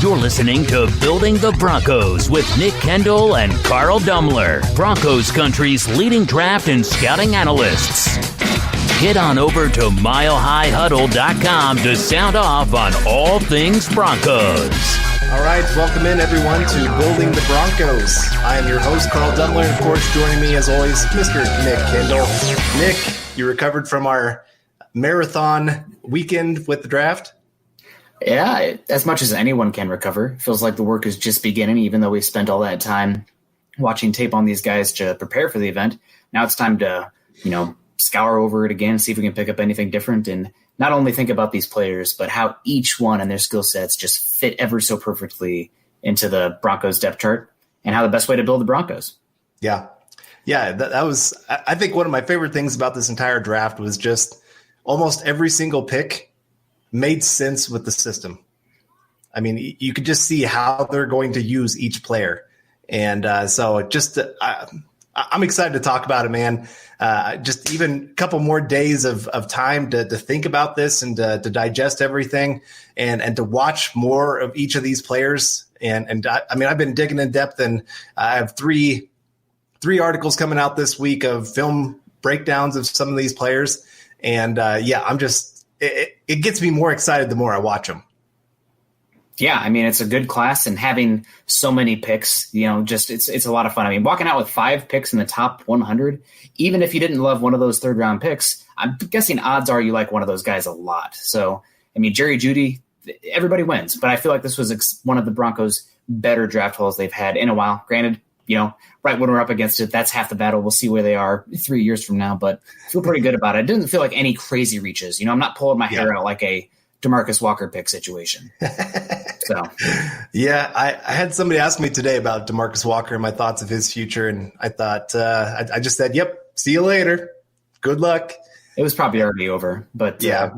You're listening to Building the Broncos with Nick Kendell and Carl Dumler, Broncos country's leading draft and scouting analysts. Head on over to milehighhuddle.com to sound off on all things Broncos. All right, welcome in everyone to Building the Broncos. I am your host, Carl Dumler, and of course joining me as always, Mr. Nick Kendell. Nick, you recovered from our marathon weekend with the draft? Yeah, as much as anyone can recover. Feels like the work is just beginning, even though we spent all that time watching tape on these guys to prepare for the event. Now it's time to, scour over it again, see if we can pick up anything different, and not only think about these players, but how each one and their skill sets just fit ever so perfectly into the Broncos depth chart and how the best way to build the Broncos. Yeah, that was, I think one of my favorite things about this entire draft was just almost every single pick made sense with the system. I mean, you could just see how they're going to use each player. And so just I'm excited to talk about it, man. Just even a couple more days of time to think about this and to digest everything and to watch more of each of these players. And I mean, I've been digging in depth, and I have three articles coming out this week of film breakdowns of some of these players. And I'm just, it gets me more excited the more I watch them. Yeah, I mean, it's a good class, and having so many picks, it's a lot of fun. I mean, walking out with 5 picks in the top 100, even if you didn't love one of those third-round picks, I'm guessing odds are you like one of those guys a lot. So, I mean, Jerry Jeudy, everybody wins, but I feel like this was one of the Broncos' better draft hauls they've had in a while. Granted, right when we're up against it, that's half the battle. We'll see where they are 3 years from now, but I feel pretty good about it. It doesn't feel like any crazy reaches. I'm not pulling my hair out like a DeMarcus Walker pick situation. So, yeah, I had somebody ask me today about DeMarcus Walker and my thoughts of his future, and I thought I just said, "Yep, see you later. Good luck." It was probably already over, but yeah.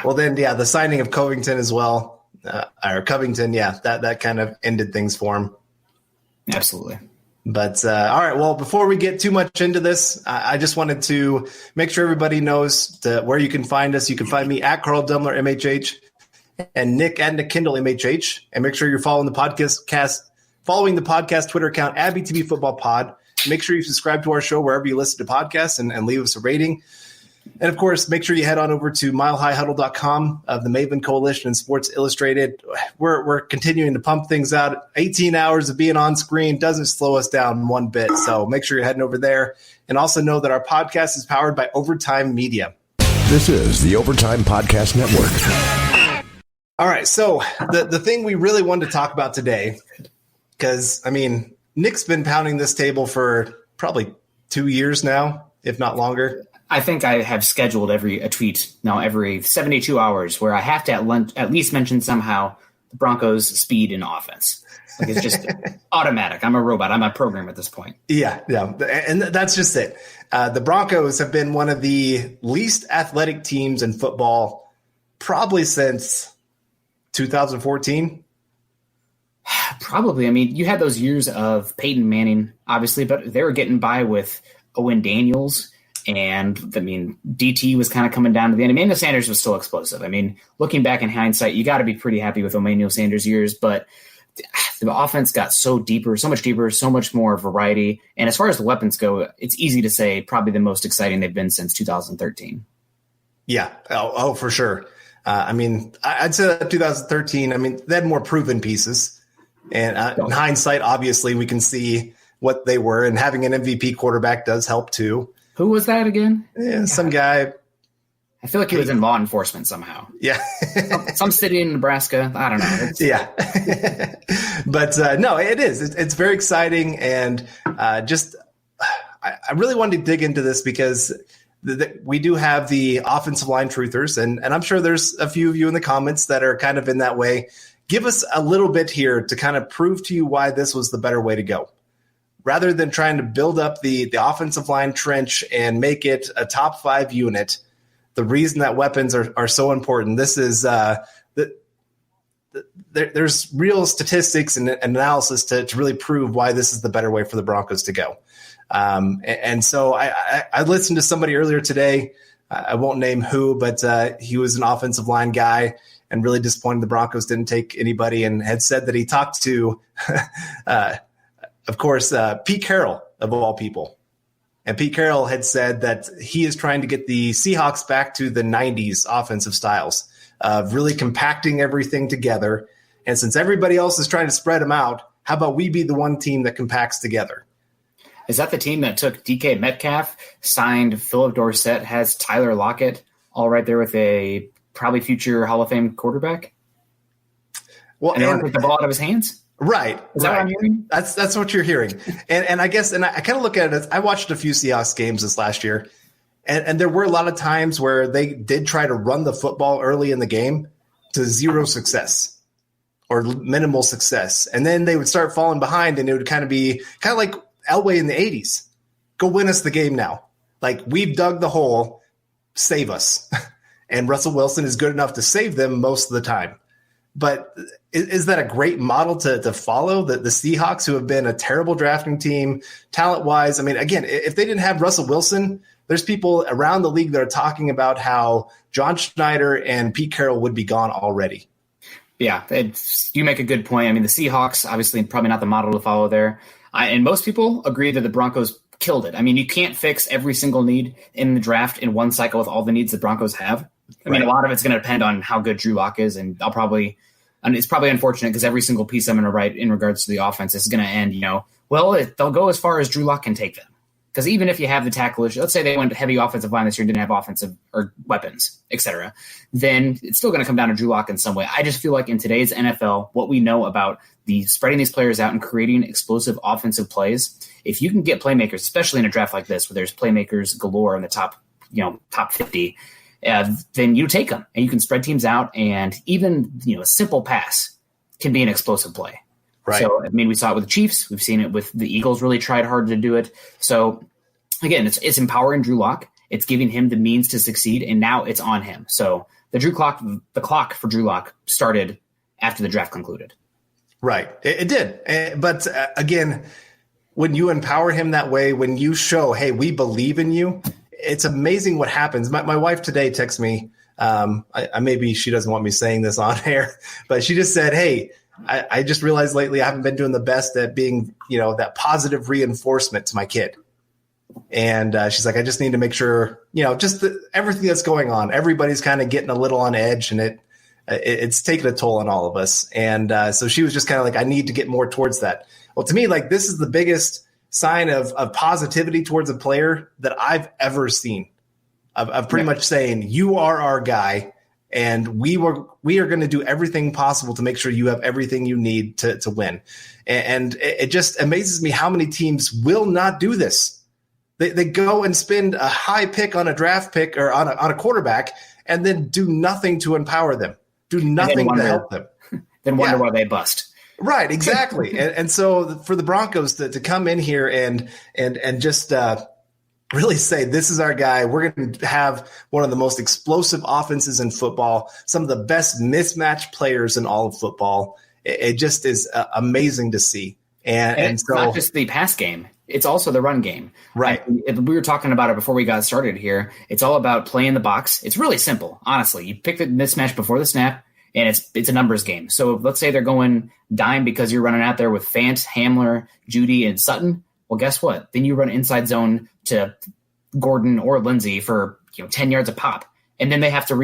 Well, then, the signing of Covington as well, Covington, that kind of ended things for him. Absolutely. But all right, well, before we get too much into this, I just wanted to make sure everybody knows where you can find us. You can find me at Carl Dumler, MHH, and Nick at Nick Kendell, MHH. And make sure you're following the podcast Twitter account at BTB Football Pod. Make sure you subscribe to our show wherever you listen to podcasts and leave us a rating. And, of course, make sure you head on over to milehighhuddle.com of the Maven Coalition and Sports Illustrated. We're continuing to pump things out. 18 hours of being on screen doesn't slow us down one bit. So make sure you're heading over there. And also know that our podcast is powered by Overtime Media. This is the Overtime Podcast Network. All right. So the thing we really wanted to talk about today, because, I mean, Nick's been pounding this table for probably 2 years now, if not longer. I think I have scheduled a tweet now every 72 hours where I have to at least mention somehow the Broncos' speed and offense. Like, it's just automatic. I'm a robot. I'm a program at this point. Yeah. And that's just it. The Broncos have been one of the least athletic teams in football probably since 2014. Probably. I mean, you had those years of Peyton Manning, obviously, but they were getting by with Owen Daniels. And, I mean, DT was kind of coming down to the end. Emmanuel Sanders was still explosive. I mean, looking back in hindsight, you got to be pretty happy with Emmanuel Sanders' years. But the offense got so much deeper, so much more variety. And as far as the weapons go, it's easy to say probably the most exciting they've been since 2013. Yeah. Oh, for sure. I mean, I'd say 2013, I mean, they had more proven pieces. And in hindsight, obviously, we can see what they were. And having an MVP quarterback does help, too. Who was that again? Yeah, some guy. I feel like he was in law enforcement somehow. Yeah. some city in Nebraska. I don't know. Yeah. But no, it is. It's very exciting. And I really wanted to dig into this because we do have the offensive line truthers. And I'm sure there's a few of you in the comments that are kind of in that way. Give us a little bit here to kind of prove to you why this was the better way to go. Rather than trying to build up the offensive line trench and make it a top 5 unit, the reason that weapons are so important, this is there's real statistics and analysis to really prove why this is the better way for the Broncos to go. And so I listened to somebody earlier today. I won't name who, but he was an offensive line guy. and really disappointed the Broncos didn't take anybody, and had said that he talked to, of course, Pete Carroll, of all people. And Pete Carroll had said that he is trying to get the Seahawks back to the 90s offensive styles of really compacting everything together. And since everybody else is trying to spread them out, how about we be the one team that compacts together? Is that the team that took DK Metcalf, signed Philip Dorsett, has Tyler Lockett, all right there with a probably future Hall of Fame quarterback? Well, and they want to take the ball out of his hands? Right. Is that what I'm hearing? That's what you're hearing. And I guess, and I kind of look at it as, I watched a few Seahawks games this last year, and there were a lot of times where they did try to run the football early in the game to zero success or minimal success. And then they would start falling behind, and it would kind of be kind of like Elway in the 80s. Go win us the game now. Like, we've dug the hole, save us. And Russell Wilson is good enough to save them most of the time. But is that a great model to follow? The Seahawks, who have been a terrible drafting team, talent-wise. I mean, again, if they didn't have Russell Wilson, there's people around the league that are talking about how John Schneider and Pete Carroll would be gone already. Yeah, you make a good point. I mean, the Seahawks, obviously, probably not the model to follow there. And most people agree that the Broncos killed it. I mean, you can't fix every single need in the draft in one cycle with all the needs the Broncos have. I mean, a lot of it's going to depend on how good Drew Lock is, and it's probably unfortunate because every single piece I'm going to write in regards to the offense is going to end, they'll go as far as Drew Lock can take them. Because even if you have the tackle issue, let's say they went heavy offensive line this year and didn't have offensive or weapons, etc., then it's still going to come down to Drew Lock in some way. I just feel like in today's NFL, what we know about the spreading these players out and creating explosive offensive plays, if you can get playmakers, especially in a draft like this where there's playmakers galore in the top 50, then you take them and you can spread teams out, and even a simple pass can be an explosive play. Right. So, I mean, we saw it with the Chiefs. We've seen it with the Eagles, really tried hard to do it. So, again, it's empowering Drew Lock. It's giving him the means to succeed, and now it's on him. So the clock for Drew Lock started after the draft concluded. Right. It did. But again, when you empower him that way, when you show, hey, we believe in you, it's amazing what happens. My wife today texts me. Maybe she doesn't want me saying this on air, but she just said, hey, I just realized lately I haven't been doing the best at being, that positive reinforcement to my kid. And she's like, I just need to make sure, everything that's going on, everybody's kind of getting a little on edge, and it's taking a toll on all of us. And so she was just kind of like, I need to get more towards that. Well, to me, like, this is the biggest sign of positivity towards a player that I've ever seen, of pretty much saying, you are our guy. And we are going to do everything possible to make sure you have everything you need to win. And it just amazes me how many teams will not do this. They go and spend a high pick on a draft pick or on a quarterback, and then do nothing to empower them, do nothing to help them. Then wonder why they bust. Right, exactly. and so for the Broncos to come in here and just really say, this is our guy. We're going to have one of the most explosive offenses in football, some of the best mismatched players in all of football. It just is amazing to see. And it's so, not just the pass game. It's also the run game. Right. We were talking about it before we got started here. It's all about playing the box. It's really simple, honestly. You pick the mismatch before the snap, and it's a numbers game. So let's say they're going dime because you're running out there with Fant, Hamler, Judy, and Sutton. Well, guess what? Then you run inside zone to Gordon or Lindsey for 10 yards a pop, and then they have to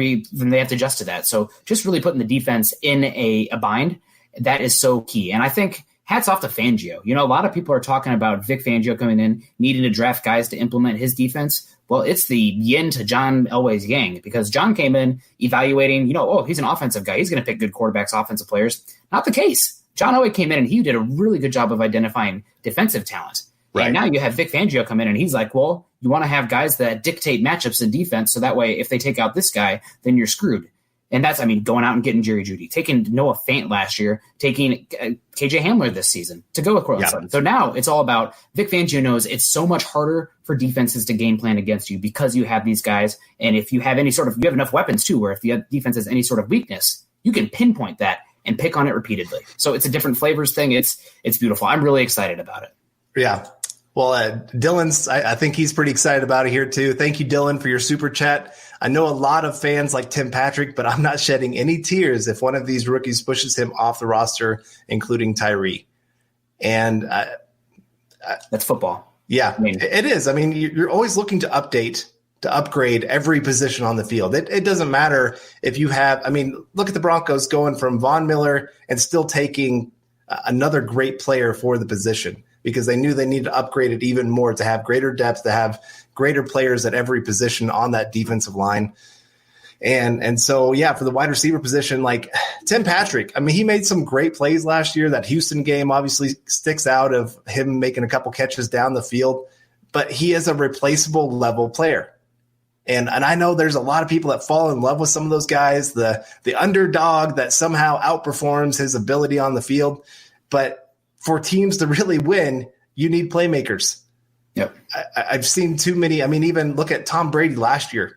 adjust to that. So just really putting the defense in a bind, that is so key. And I think hats off to Fangio. A lot of people are talking about Vic Fangio coming in, needing to draft guys to implement his defense. Well, it's the yin to John Elway's yang, because John came in evaluating, he's an offensive guy. He's going to pick good quarterbacks, offensive players. Not the case. John Elway came in and he did a really good job of identifying defensive talent. Right. And now you have Vic Fangio come in and he's like, well, you want to have guys that dictate matchups in defense, so that way if they take out this guy, then you're screwed. And that's, going out and getting Jerry Jeudy, taking Noah Fant last year, taking KJ Hamler this season to go with Cortland Sutton. So now it's all about Vic Fangio knows it's so much harder for defenses to game plan against you because you have these guys. And if you have you have enough weapons too, where if the defense has any sort of weakness, you can pinpoint that and pick on it repeatedly. So it's a different flavors thing. It's beautiful. I'm really excited about it. Yeah. Well, Dylan's, I think he's pretty excited about it here too. Thank you, Dylan, for your super chat. I know a lot of fans like Tim Patrick, but I'm not shedding any tears if one of these rookies pushes him off the roster, including Tyree. And that's football. Yeah, it is. I mean, you're always looking to upgrade every position on the field. It doesn't matter if you have, I mean, look at the Broncos going from Von Miller and still taking another great player for the position, because they knew they needed to upgrade it even more to have greater depth, to have greater players at every position on that defensive line. And so, yeah, for the wide receiver position, like Tim Patrick, I mean, he made some great plays last year. That Houston game obviously sticks out of him making a couple catches down the field, but he is a replaceable level player. And I know there's a lot of people that fall in love with some of those guys, the underdog that somehow outperforms his ability on the field. But for teams to really win, you need playmakers. Yep. I've seen too many. I mean, even look at Tom Brady last year.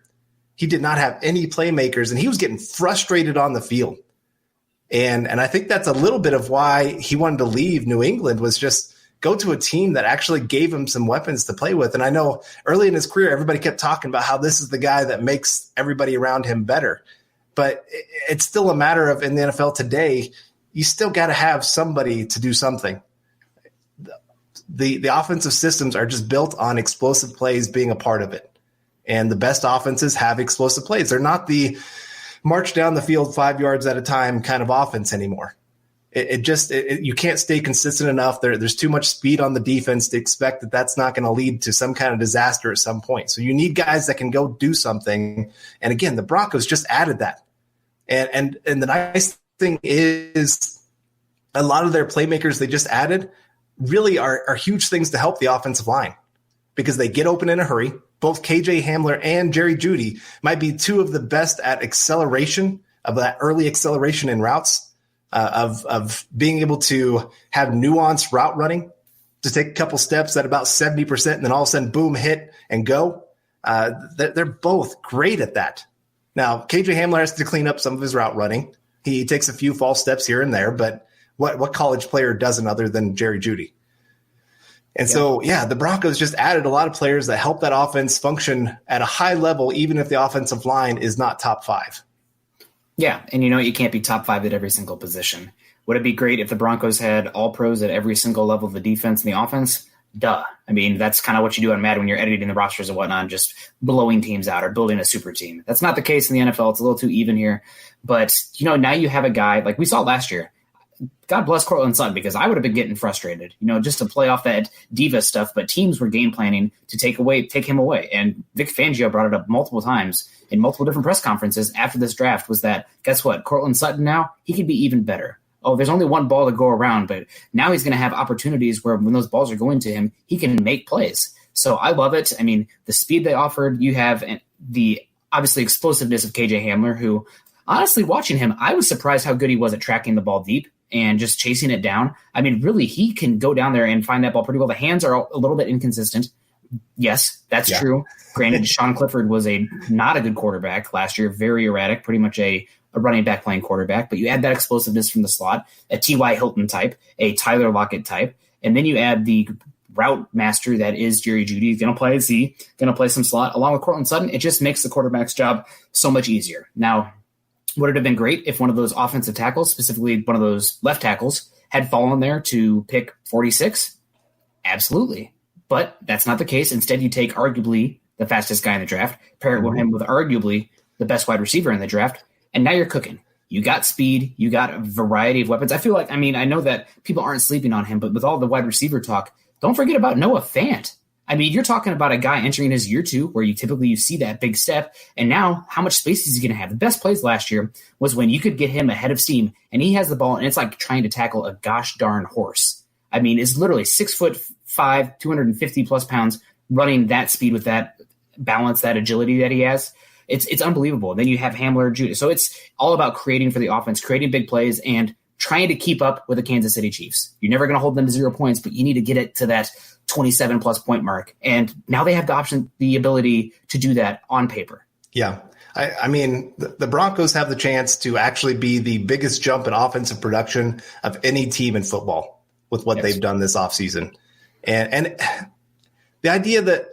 He did not have any playmakers, and he was getting frustrated on the field. And I think that's a little bit of why he wanted to leave New England, was just go to a team that actually gave him some weapons to play with. And I know early in his career, everybody kept talking about how this is the guy that makes everybody around him better. But it's still a matter of, in the NFL today, you still got to have somebody to do something. The offensive systems are just built on explosive plays being a part of it. And the best offenses have explosive plays. They're not the march down the field 5 yards at a time kind of offense anymore. You can't stay consistent enough. There's too much speed on the defense to expect that that's not going to lead to some kind of disaster at some point. So you need guys that can go do something. And again, the Broncos just added that. And the nice thing is a lot of their playmakers they just added really are huge things to help the offensive line, because they get open in a hurry. Both KJ Hamler and Jerry Jeudy might be two of the best at acceleration, of that early acceleration in routes, of being able to have nuanced route running, to take a couple steps at about 70% and then all of a sudden, boom, hit and go. They're both great at that. Now, KJ Hamler has to clean up some of his route running. He takes a few false steps here and there, but what college player doesn't other than Jerry Jeudy? And so, the Broncos just added a lot of players that help that offense function at a high level, even if the offensive line is not top 5. Yeah, and you can't be top 5 at every single position. Would it be great if the Broncos had all pros at every single level of the defense and the offense? Duh. I mean, that's kind of what you do on Madden when you're editing the rosters and whatnot, just blowing teams out or building a super team. That's not the case in the NFL. It's a little too even here. But, now you have a guy like we saw last year. God bless Cortland Sutton, because I would have been getting frustrated, just to play off that diva stuff. But teams were game planning to take him away. And Vic Fangio brought it up multiple times in multiple different press conferences after this draft, was that, guess what? Cortland Sutton now, he could be even better. Oh, there's only one ball to go around, but now he's going to have opportunities where when those balls are going to him, he can make plays. So I love it. I mean, the speed they offered, you have the obviously explosiveness of KJ Hamler, who honestly watching him, I was surprised how good he was at tracking the ball deep and just chasing it down. I mean, really, he can go down there and find that ball pretty well. The hands are a little bit inconsistent. Yes, that's true. Granted, Sean Clifford was not a good quarterback last year, very erratic, pretty much a running back playing quarterback. But you add that explosiveness from the slot, a T.Y. Hilton type, a Tyler Lockett type, and then you add the route master that is Jerry Jeudy. He's going to play Z, going to play some slot along with Cortland Sutton. It just makes the quarterback's job so much easier. Now, would it have been great if one of those offensive tackles, specifically one of those left tackles, had fallen there to pick 46? Absolutely. But that's not the case. Instead, you take arguably the fastest guy in the draft, pair it with him with arguably the best wide receiver in the draft, and now you're cooking. You got speed. You got a variety of weapons. I feel like, I know that people aren't sleeping on him, but with all the wide receiver talk, don't forget about Noah Fant. I mean, you're talking about a guy entering his year 2 where you see that big step. And now how much space is he going to have? The best plays last year was when you could get him ahead of steam and he has the ball and it's like trying to tackle a gosh darn horse. I mean, it's literally 6'5", 250 plus pounds running that speed with that balance, that agility that he has. It's unbelievable. Then you have Hamler, Judah. So it's all about creating for the offense, creating big plays and trying to keep up with the Kansas City Chiefs. You're never going to hold them to 0 points, but you need to get it to that 27 plus point mark. And now they have the ability to do that on paper. Yeah. I mean, the Broncos have the chance to actually be the biggest jump in offensive production of any team in football with what they've done this offseason. And the idea that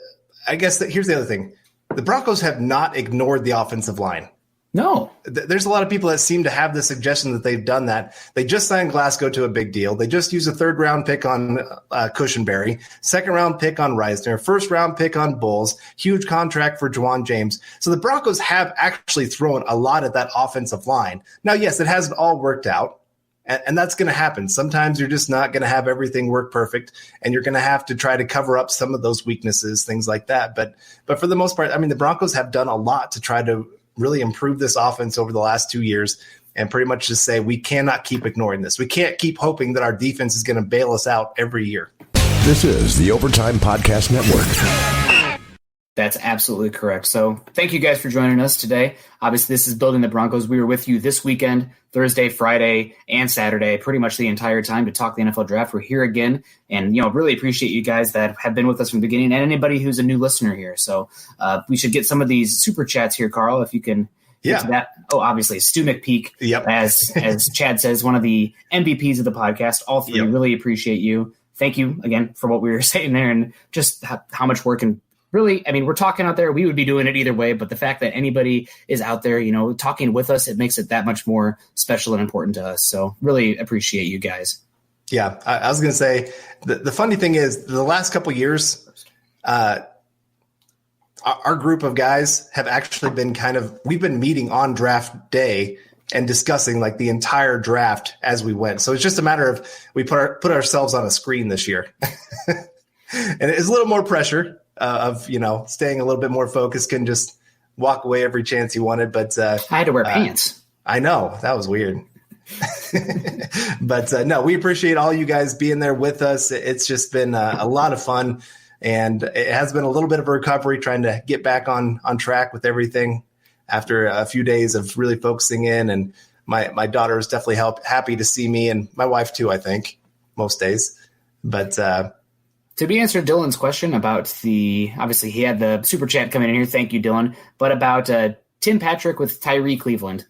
I guess that here's the other thing. The Broncos have not ignored the offensive line. No. There's a lot of people that seem to have the suggestion that they've done that. They just signed Glasgow to a big deal. They just used a third-round pick on Cushenberry, second-round pick on Reisner, first-round pick on Bulls, huge contract for Juwan James. So the Broncos have actually thrown a lot at that offensive line. Now, yes, it hasn't all worked out, and that's going to happen. Sometimes you're just not going to have everything work perfect, and you're going to have to try to cover up some of those weaknesses, things like that. But for the most part, I mean, the Broncos have done a lot to try to really improve this offense over the last 2 years and pretty much just say we cannot keep ignoring this. We can't keep hoping that our defense is going to bail us out every year. This is the Overtime Podcast Network. That's absolutely correct. So thank you guys for joining us today. Obviously, this is Building the Broncos. We were with you this weekend, Thursday, Friday, and Saturday, pretty much the entire time to talk the NFL draft. We're here again, and really appreciate you guys that have been with us from the beginning and anybody who's a new listener here. So we should get some of these super chats here, Carl, if you can get to that. Oh, obviously, Stu McPeak, as Chad says, one of the MVPs of the podcast. All three really appreciate you. Thank you again for what we were saying there and just how much work and really, I mean, we're talking out there. We would be doing it either way, but the fact that anybody is out there, talking with us, it makes it that much more special and important to us. So really appreciate you guys. Yeah, I was going to say the funny thing is the last couple of years, our group of guys have actually been we've been meeting on draft day and discussing like the entire draft as we went. So it's just a matter of we put ourselves on a screen this year, and it's a little more pressure. Of staying a little bit more focused, can just walk away every chance he wanted. But I had to wear pants. I know that was weird. But no, we appreciate all you guys being there with us. It's just been a lot of fun, and it has been a little bit of a recovery trying to get back on track with everything after a few days of really focusing in. And my daughter is definitely happy to see me, and my wife too, I think, most days. But to be answered Dylan's question about obviously he had the super chat coming in here. Thank you, Dylan. But about Tim Patrick with Tyree Cleveland.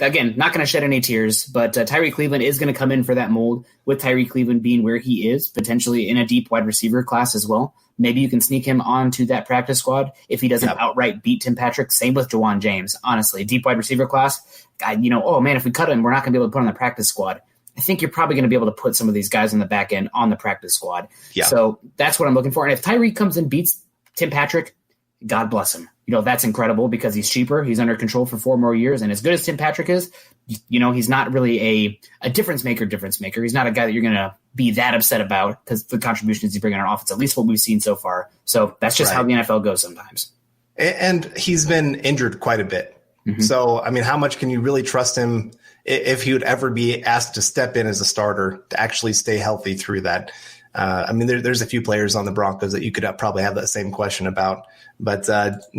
Again, not going to shed any tears, but Tyree Cleveland is going to come in for that mold with Tyree Cleveland being where he is, potentially in a deep wide receiver class as well. Maybe you can sneak him onto that practice squad if he doesn't outright beat Tim Patrick. Same with Juwan James. Honestly, deep wide receiver class, oh man, if we cut him, we're not going to be able to put him on the practice squad. I think you're probably going to be able to put some of these guys on the back end on the practice squad. Yeah. So that's what I'm looking for. And if Tyree comes and beats Tim Patrick, God bless him. That's incredible because he's cheaper. He's under control for 4 more years. And as good as Tim Patrick is, he's not really a difference maker. He's not a guy that you're going to be that upset about because the contributions he's bringing on offense, at least what we've seen so far. So that's just how the NFL goes sometimes. And he's been injured quite a bit. Mm-hmm. So, I mean, how much can you really trust him if he would ever be asked to step in as a starter to actually stay healthy through that? I mean, there's a few players on the Broncos that you could probably have that same question about. But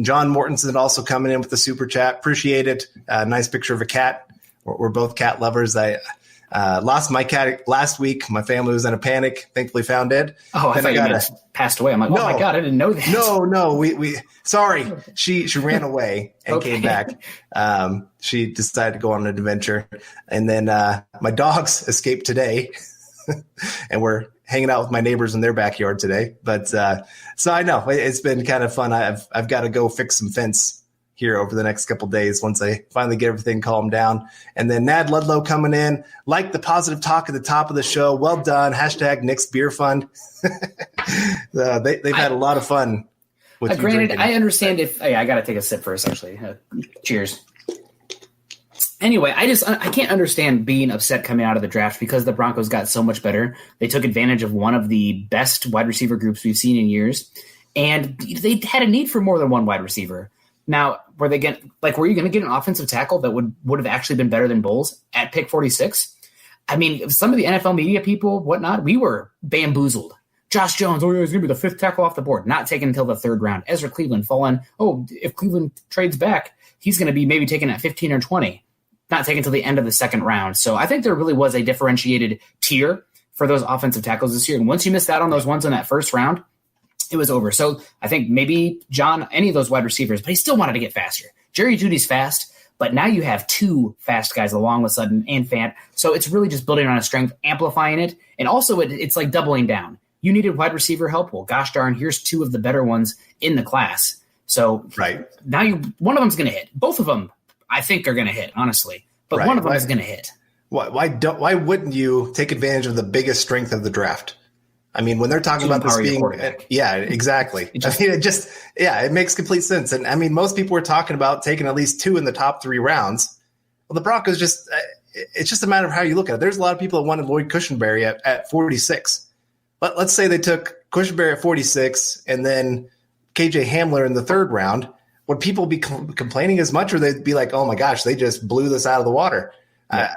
John Mortensen also coming in with the super chat. Appreciate it. Nice picture of a cat. We're both cat lovers. I lost my cat last week. My family was in a panic. Thankfully found dead. Oh, I thought you meant passed away. I'm like, oh my God, I didn't know that. No. We sorry. She ran away and came back. She decided to go on an adventure. And then my dogs escaped today. And we're hanging out with my neighbors in their backyard today. But so I know it's been kind of fun. I've got to go fix some fence here over the next couple of days once I finally get everything calmed down. And then Nad Ludlow coming in, like the positive talk at the top of the show. Well done. # Nick's Beer Fund. They've had a lot of fun with you granted, drinking. I understand I got to take a sip first, actually. Cheers. Anyway, I can't understand being upset coming out of the draft because the Broncos got so much better. They took advantage of one of the best wide receiver groups we've seen in years, and they had a need for more than one wide receiver. Now, were you going to get an offensive tackle that would have actually been better than Bowles at pick 46? I mean, some of the NFL media people, whatnot, we were bamboozled. Josh Jones, he's going to be the 5th tackle off the board, not taken until the 3rd round. Ezra Cleveland fallen. If Cleveland trades back, he's going to be maybe taken at 15 or 20, not taken until the end of the 2nd round. So I think there really was a differentiated tier for those offensive tackles this year. And once you missed out on those ones in that 1st round, it was over. So I think maybe John, any of those wide receivers, but he still wanted to get faster. Jerry Jeudy's fast, but now you have 2 fast guys along with Sutton and Fant. So it's really just building on a strength, amplifying it. And also it's like doubling down. you needed wide receiver help. Well, gosh darn, here's two of the better ones in the class. So now one of them's going to hit. Both of them, I think, are going to hit, honestly. But one of them is going to hit. Why wouldn't you take advantage of the biggest strength of the draft? I mean, when they're talking about this being, yeah, exactly. It makes complete sense. And I mean, most people were talking about taking at least 2 in the top 3 rounds. Well, the Broncos it's just a matter of how you look at it. There's a lot of people that wanted Lloyd Cushenberry at 46. Let's say they took Cushenberry at 46 and then KJ Hamler in the 3rd round. Would people be complaining as much, or they'd be like, oh my gosh, they just blew this out of the water?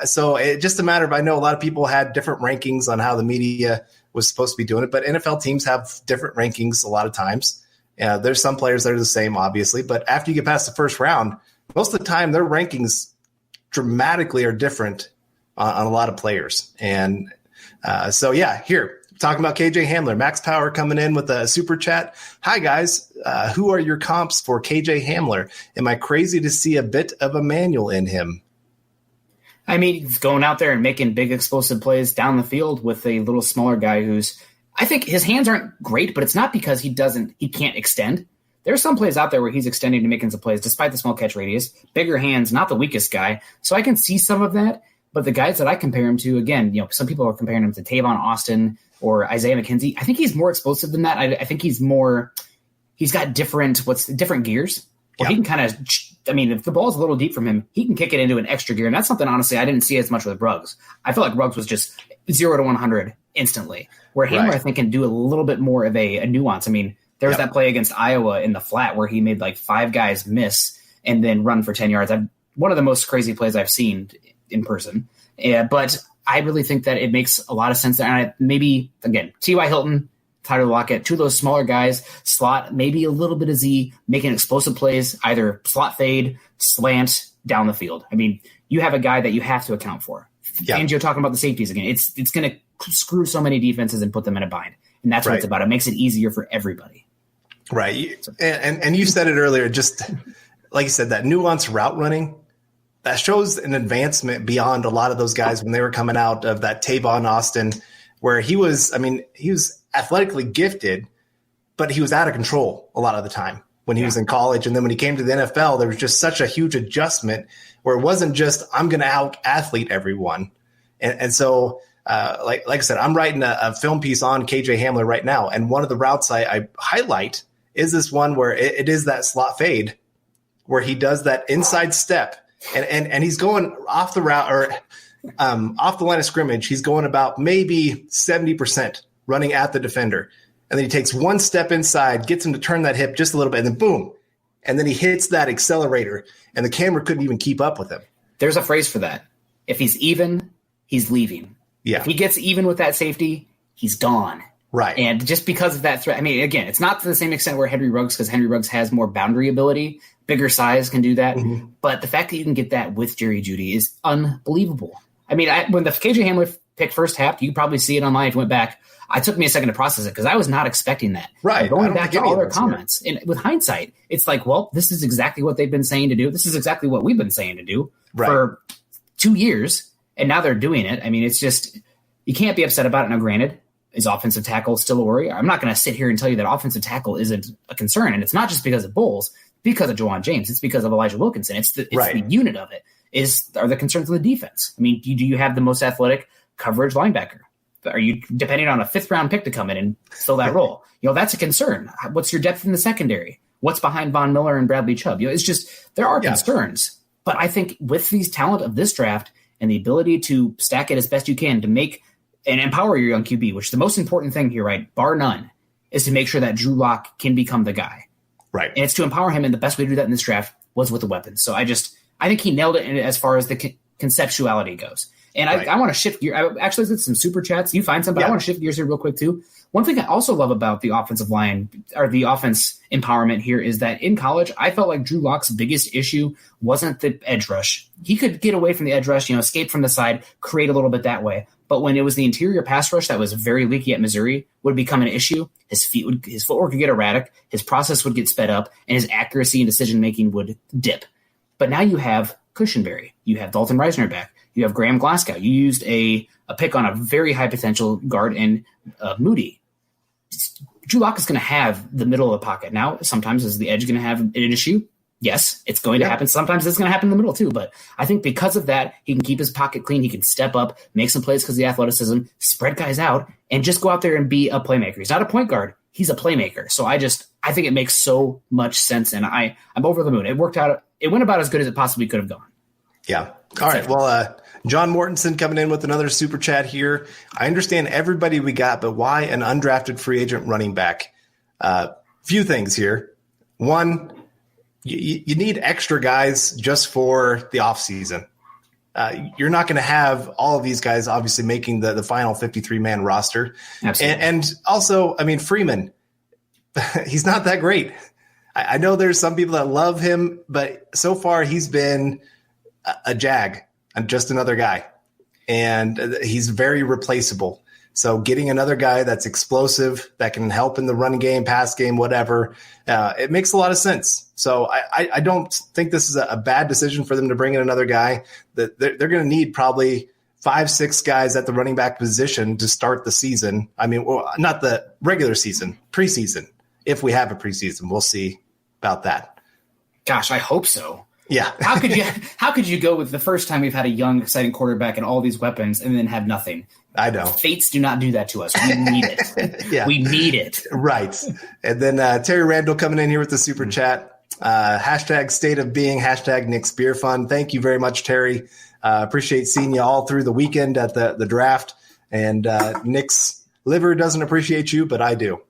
So it's just a matter of, I know a lot of people had different rankings on how the media was supposed to be doing it, but NFL teams have different rankings a lot of times. There's some players that are the same, obviously, but after you get past the 1st round, most of the time their rankings dramatically are different on a lot of players. And here, talking about KJ Hamler, Max Power coming in with a super chat. Hi guys, who are your comps for KJ Hamler? Am I crazy to see a bit of a manual in him? I mean, he's going out there and making big explosive plays down the field with a little smaller guy I think his hands aren't great, but it's not because he can't extend. There are some plays out there where he's extending and making some plays despite the small catch radius. Bigger hands, not the weakest guy. So I can see some of that, but the guys that I compare him to, again, some people are comparing him to Tavon Austin or Isaiah McKenzie. I think he's more explosive than that. I think he's got different gears. Well, he can kind of, if the ball's a little deep from him, he can kick it into an extra gear. And that's something, honestly, I didn't see as much with Ruggs. I feel like Ruggs was just 0 to 100 instantly, where Hamler, I think, can do a little bit more of a nuance. I mean, there was that play against Iowa in the flat where he made like 5 guys miss and then run for 10 yards. One of the most crazy plays I've seen in person. But I really think that it makes a lot of sense. And maybe, again, T.Y. Hilton, Tyler Lockett, 2 of those smaller guys, slot, maybe a little bit of Z, making explosive plays, either slot fade, slant, down the field. I mean, you have a guy that you have to account for. Fangio talking about the safeties again. It's going to screw so many defenses and put them in a bind. And that's what it's about. It makes it easier for everybody. Right. And you said it earlier, just like you said, that nuanced route running, that shows an advancement beyond a lot of those guys when they were coming out of that Tavon Austin, where he was athletically gifted, but he was out of control a lot of the time when he was in college. And then when he came to the NFL, there was just such a huge adjustment where it wasn't just, I'm going to out athlete everyone. And so, like I said, I'm writing a film piece on KJ Hamler right now. And one of the routes I highlight is this one where it is that slot fade where he does that inside step and he's going off the route or off the line of scrimmage. He's going about maybe 70% running at the defender. And then he takes one step inside, gets him to turn that hip just a little bit, and then boom. And then he hits that accelerator, and the camera couldn't even keep up with him. There's a phrase for that. If he's even, he's leaving. Yeah. If he gets even with that safety, he's gone. Right. And just because of that threat, again, it's not to the same extent where Henry Ruggs, because Henry Ruggs has more boundary ability. Bigger size can do that. Mm-hmm. But the fact that you can get that with Jerry Jeudy is unbelievable. When the KJ Hamler pick first happened, you could probably see it online if you went back. It took me a second to process it because I was not expecting that. Right. Going back to all their comments. And with hindsight, it's like, well, this is exactly what they've been saying to do. This is exactly what we've been saying to do for 2 years. And now they're doing it. It's just, you can't be upset about it. Now, granted, is offensive tackle still a worry? I'm not going to sit here and tell you that offensive tackle isn't a concern. And it's not just because of Bowles, because of Juwan James. It's because of Elijah Wilkinson. It's the unit of it. Are the concerns of the defense? Do you have the most athletic coverage linebacker? Are you depending on a 5th round pick to come in and fill that role? That's a concern. What's your depth in the secondary? What's behind Von Miller and Bradley Chubb? It's just, there are concerns, but I think with these talent of this draft and the ability to stack it as best you can to make and empower your young QB, which the most important thing here, right, bar none, is to make sure that Drew Lock can become the guy. Right. And it's to empower him. And the best way to do that in this draft was with the weapons. So I think he nailed it as far as the conceptuality goes. And I want to shift gear. I actually did some super chats. You find some, but I want to shift gears here real quick too. One thing I also love about the offensive line or the offense empowerment here is that in college, I felt like Drew Lock's biggest issue wasn't the edge rush. He could get away from the edge rush, escape from the side, create a little bit that way. But when it was the interior pass rush that was very leaky at Missouri would become an issue, his footwork would get erratic, his process would get sped up, and his accuracy and decision-making would dip. But now you have Cushenberry. You have Dalton Reisner back. You have Graham Glasgow. You used a pick on a very high potential guard in Moody. Drew Lock is going to have the middle of the pocket. Now, sometimes is the edge going to have an issue? Yes, it's going to happen. Sometimes it's going to happen in the middle too. But I think because of that, he can keep his pocket clean. He can step up, make some plays because of the athleticism, spread guys out, and just go out there and be a playmaker. He's not a point guard. He's a playmaker. So I think it makes so much sense. And I'm over the moon. It worked out. It went about as good as it possibly could have gone. Yeah. All right. Well, John Mortensen coming in with another super chat here. I understand everybody we got, but why an undrafted free agent running back? Few things here. One, you need extra guys just for the offseason. You're not going to have all of these guys obviously making the final 53-man roster. Absolutely. And also, I mean, Freeman, he's not that great. I know there's some people that love him, but so far he's been a jag and just another guy. And he's very replaceable. So getting another guy that's explosive, that can help in the run game, pass game, whatever, it makes a lot of sense. So I don't think this is a bad decision for them to bring in another guy. That they're going to need probably 5-6 guys at the running back position to start the season. I mean, well, not the regular season, preseason. If we have a preseason, we'll see about that. Gosh, I hope so. Yeah. How could you go with the first time we've had a young, exciting quarterback and all these weapons and then have nothing? I know. Fates do not do that to us. We need it. Yeah. We need it. Right. And then Terry Randall coming in here with the super chat. Hashtag state of being, hashtag Nick's Beer Fund. Thank you very much, Terry. Appreciate seeing you all through the weekend at the draft. And Nick's liver doesn't appreciate you, but I do.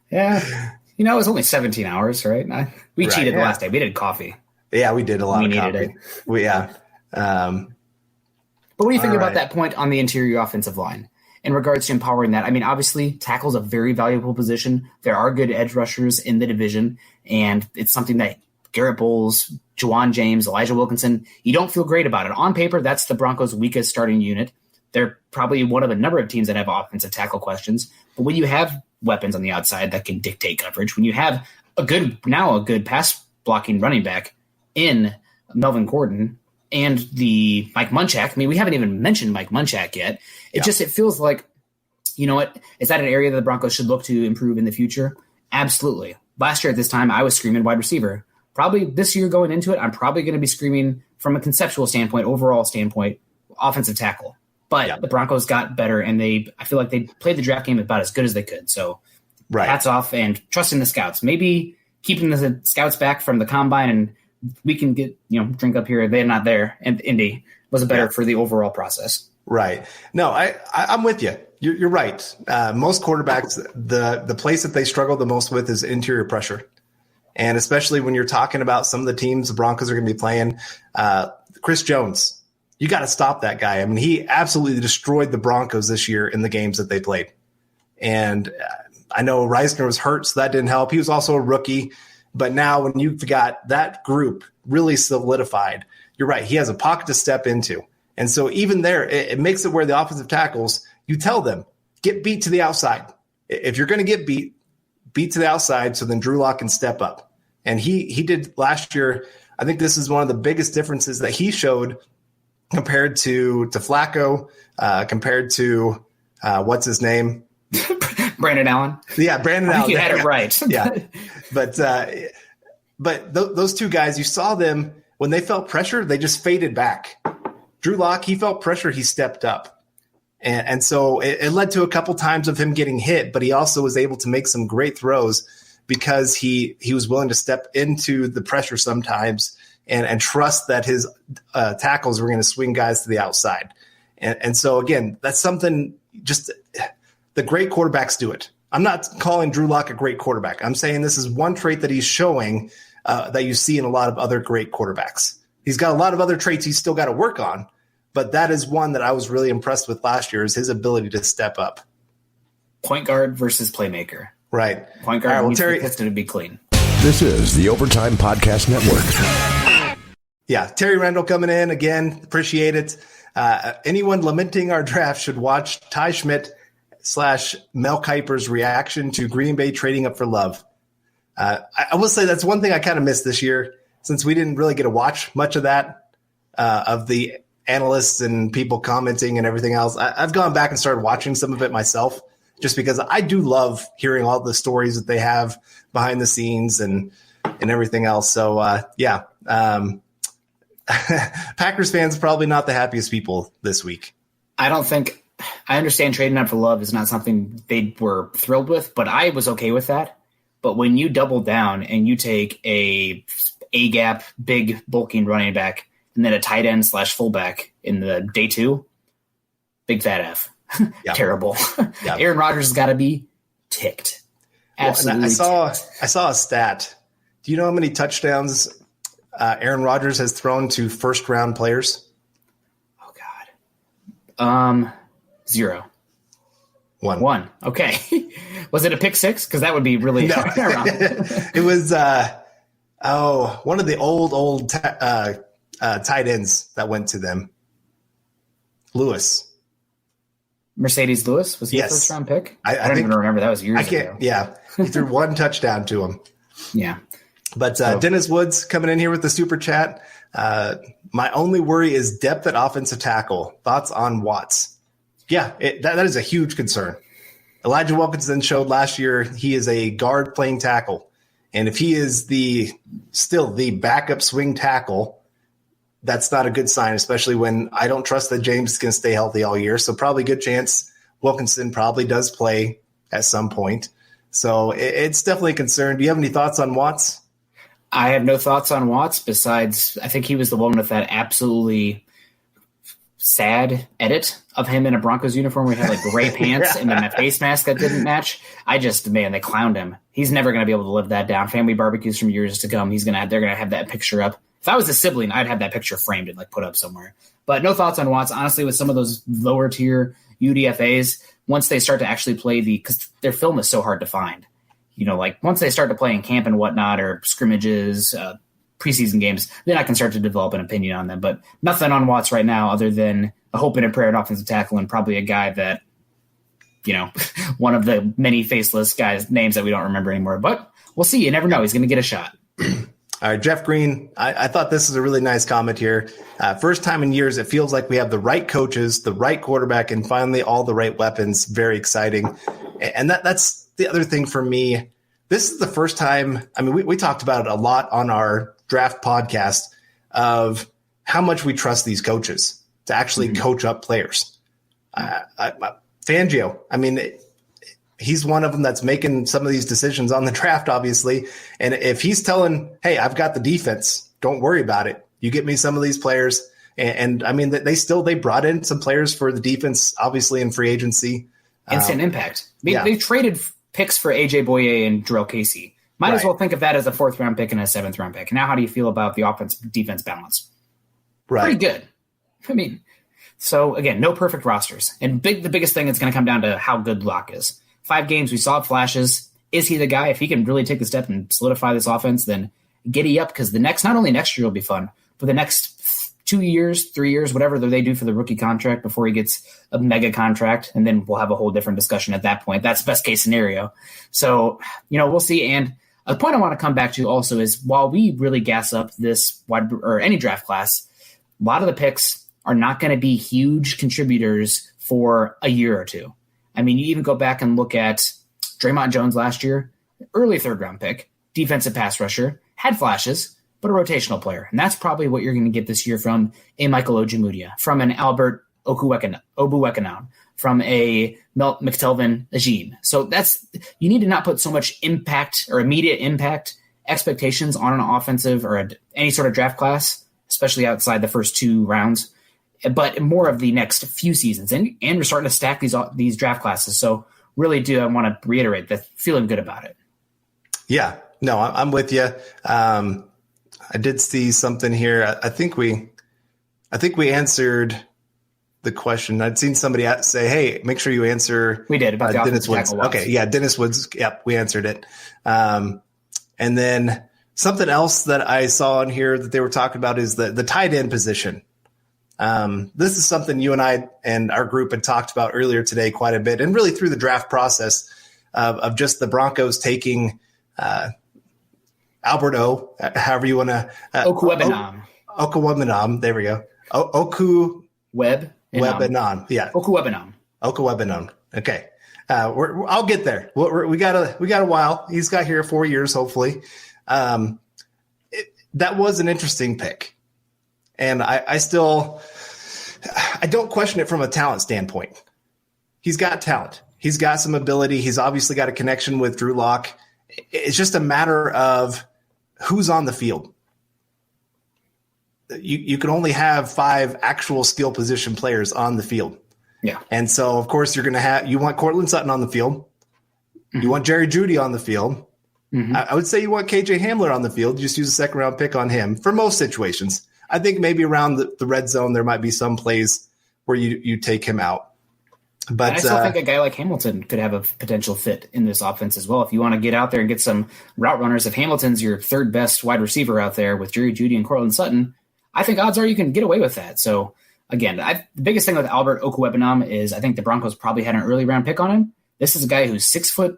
Yeah. You know, it was only 17 hours, right? We cheated the last day. We did coffee. Yeah, we did a lot of needed coffee. it. But what do you think about that point on the interior offensive line in regards to empowering that? I mean, obviously, tackle's a very valuable position. There are good edge rushers in the division, and it's something that Garrett Bowles, Juwan James, Elijah Wilkinson, you don't feel great about it. On paper, that's the Broncos' weakest starting unit. They're probably one of a number of teams that have offensive tackle questions. But when you have weapons on the outside that can dictate coverage, when you have a good pass blocking running back in Melvin Gordon and the Mike Munchak. I mean, we haven't even mentioned Mike Munchak yet. It feels like, you know what, is that an area that the Broncos should look to improve in the future? Absolutely. Last year at this time, I was screaming wide receiver. Probably this year going into it, I'm probably going to be screaming from a conceptual standpoint, overall standpoint, offensive tackle. But the Broncos got better, and I feel like they played the draft game about as good as they could. So hats off and trusting the scouts. Maybe keeping the scouts back from the combine, and we can get, drink up here. They're not there. And Indy was better for the overall process. Right. No, I'm with you. You're right. Most quarterbacks, the place that they struggle the most with is interior pressure. And especially when you're talking about some of the teams the Broncos are going to be playing, Chris Jones. You got to stop that guy. I mean, he absolutely destroyed the Broncos this year in the games that they played. And I know Reisner was hurt, so that didn't help. He was also a rookie. But now when you've got that group really solidified, you're right. He has a pocket to step into. And so even there, it makes it where the offensive tackles, you tell them, get beat to the outside. If you're going to get beat to the outside, so then Drew Lock can step up. And he did last year. I think this is one of the biggest differences that he showed compared to Flacco, compared to what's his name? Brandon Allen. Yeah, Brandon Allen. You had it right. Yeah, but those two guys, you saw them when they felt pressure, they just faded back. Drew Lock, he felt pressure, he stepped up, and so it led to a couple times of him getting hit, but he also was able to make some great throws because he was willing to step into the pressure sometimes. And trust that his tackles were going to swing guys to the outside. And so, again, that's something just the great quarterbacks do it. I'm not calling Drew Lock a great quarterback. I'm saying this is one trait that he's showing that you see in a lot of other great quarterbacks. He's got a lot of other traits he's still got to work on, but that is one that I was really impressed with last year is his ability to step up. Point guard versus playmaker. Right. Point guard needs the piston to be clean. This is the Overtime Podcast Network. Yeah, Terry Randall coming in again. Appreciate it. Anyone lamenting our draft should watch Ty Schmidt / Mel Kiper's reaction to Green Bay trading up for Love. I will say that's one thing I kind of missed this year since we didn't really get to watch much of that, of the analysts and people commenting and everything else. I've gone back and started watching some of it myself just because I do love hearing all the stories that they have behind the scenes and everything else. So, Packers fans probably not the happiest people this week. I understand trading up for Love is not something they were thrilled with, but I was okay with that. But when you double down and you take a gap, big bulking running back, and then a tight end / fullback in the day 2, big fat F. Yeah. Terrible. Yeah. Aaron Rodgers has got to be ticked. Absolutely. Well, I saw a stat. Do you know how many touchdowns Aaron Rodgers has thrown to first round players? Oh God. 0. 1. Okay. Was it a pick 6? Because that would be really. No. It was one of the old tight ends that went to them. Mercedes Lewis was he a first round pick? I don't even remember. That was years ago. Yeah, he threw 1 touchdown to him. Yeah. But Dennis Woods coming in here with the super chat. My only worry is depth at offensive tackle. Thoughts on Watts? Yeah, that is a huge concern. Elijah Wilkinson showed last year he is a guard playing tackle. And if he is still the backup swing tackle, that's not a good sign, especially when I don't trust that James is going to stay healthy all year. So probably good chance Wilkinson probably does play at some point. So it's definitely a concern. Do you have any thoughts on Watts? I have no thoughts on Watts besides I think he was the one with that absolutely sad edit of him in a Broncos uniform where he had like gray pants and then a face mask that didn't match. They clowned him. He's never going to be able to live that down. Family barbecues from years to come. They're going to have that picture up. If I was a sibling, I'd have that picture framed and like put up somewhere. But no thoughts on Watts. Honestly, with some of those lower tier UDFAs, once they start to actually play because their film is so hard to find. Like once they start to play in camp and whatnot or scrimmages, preseason games, then I can start to develop an opinion on them. But nothing on Watts right now other than a hope and a prayer at offensive tackle and probably a guy that, one of the many faceless guys' names that we don't remember anymore. But we'll see. You never know. He's going to get a shot. All right, Jeff Green, I thought this is a really nice comment here. First time in years, it feels like we have the right coaches, the right quarterback, and finally all the right weapons. Very exciting. And that's the other thing for me. This is the first time, we talked about it a lot on our draft podcast of how much we trust these coaches to actually coach up players. Fangio, he's one of them that's making some of these decisions on the draft, obviously. And if he's telling, hey, I've got the defense, don't worry about it. You get me some of these players. And they brought in some players for the defense, obviously in free agency. Instant impact. They traded picks for AJ Boye and Jarrell Casey. Might as well think of that as a 4th round pick and a 7th round pick. Now, how do you feel about the offense defense balance? Right. Pretty good. So again, no perfect rosters. And the biggest thing is going to come down to how good Locke is. 5 games, we saw flashes. Is he the guy? If he can really take the step and solidify this offense, then giddy up because not only next year will be fun, but the next 2 years, 3 years, whatever they do for the rookie contract before he gets a mega contract, and then we'll have a whole different discussion at that point. That's best case scenario. So, we'll see. And a point I want to come back to also is while we really gas up this any draft class, a lot of the picks are not going to be huge contributors for a year or two. You even go back and look at Draymond Jones last year, early 3rd round pick, defensive pass rusher, had flashes, but a rotational player. And that's probably what you're going to get this year from a Michael Ojemudia, from an Albert Obuekenan, from a McTelvin Ajin. So you need to not put so much impact or immediate impact expectations on an offensive or any sort of draft class, especially outside the first 2 rounds, but more of the next few seasons. And we're starting to stack these draft classes. So really I want to reiterate that feeling good about it. Yeah, no, I'm with you. I did see something here. I think we answered the question. I'd seen somebody say, "Hey, make sure you answer." We did about Dennis Woods. Okay, yeah, Dennis Woods. Yep, we answered it. And then something else that I saw in here that they were talking about is the tight end position. This is something you and I and our group had talked about earlier today quite a bit, and really through the draft process of just the Broncos taking Albert O, however you want to. Okuwebenam. There we go. Okuwebenam. Yeah. Okuwebenam. Okay. I'll get there. We got a while. He's got here 4 years, hopefully. That was an interesting pick, and I don't question it from a talent standpoint. He's got talent. He's got some ability. He's obviously got a connection with Drew Lock. It's just a matter of who's on the field. You can only have 5 actual skill position players on the field. Yeah. And so, of course, you want Cortland Sutton on the field. Mm-hmm. You want Jerry Jeudy on the field. Mm-hmm. I would say you want KJ Hamler on the field. Just use a second-round pick on him for most situations. I think maybe around the red zone there might be some plays where you take him out. But and I still think a guy like Hamilton could have a potential fit in this offense as well. If you want to get out there and get some route runners, if Hamilton's your third best wide receiver out there with Jerry Jeudy and Cortland Sutton, I think odds are you can get away with that. So, again, the biggest thing with Albert Okwuegbunam is I think the Broncos probably had an early round pick on him. This is a guy who's 6'6",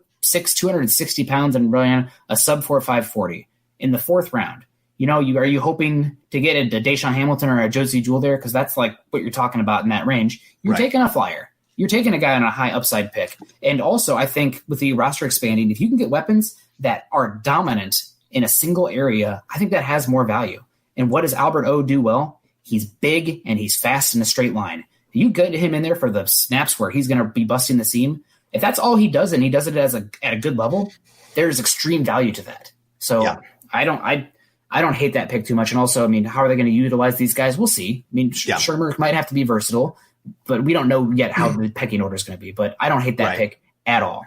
260 pounds, and ran a sub-4.5 40 in the 4th round. Are you hoping to get a Deshaun Hamilton or a Josie Jewell there? Because that's like what you're talking about in that range. You're taking a flyer. You're taking a guy on a high upside pick. And also, I think with the roster expanding, if you can get weapons that are dominant in a single area, I think that has more value. And what does Albert O do well? He's big and he's fast in a straight line. You get him in there for the snaps where he's going to be busting the seam. If that's all he does and he does it at a good level, there's extreme value to that. So yeah. I don't hate that pick too much. And also, how are they going to utilize these guys? We'll see. Shermer might have to be versatile, but we don't know yet how the pecking order is going to be. But I don't hate that pick at all.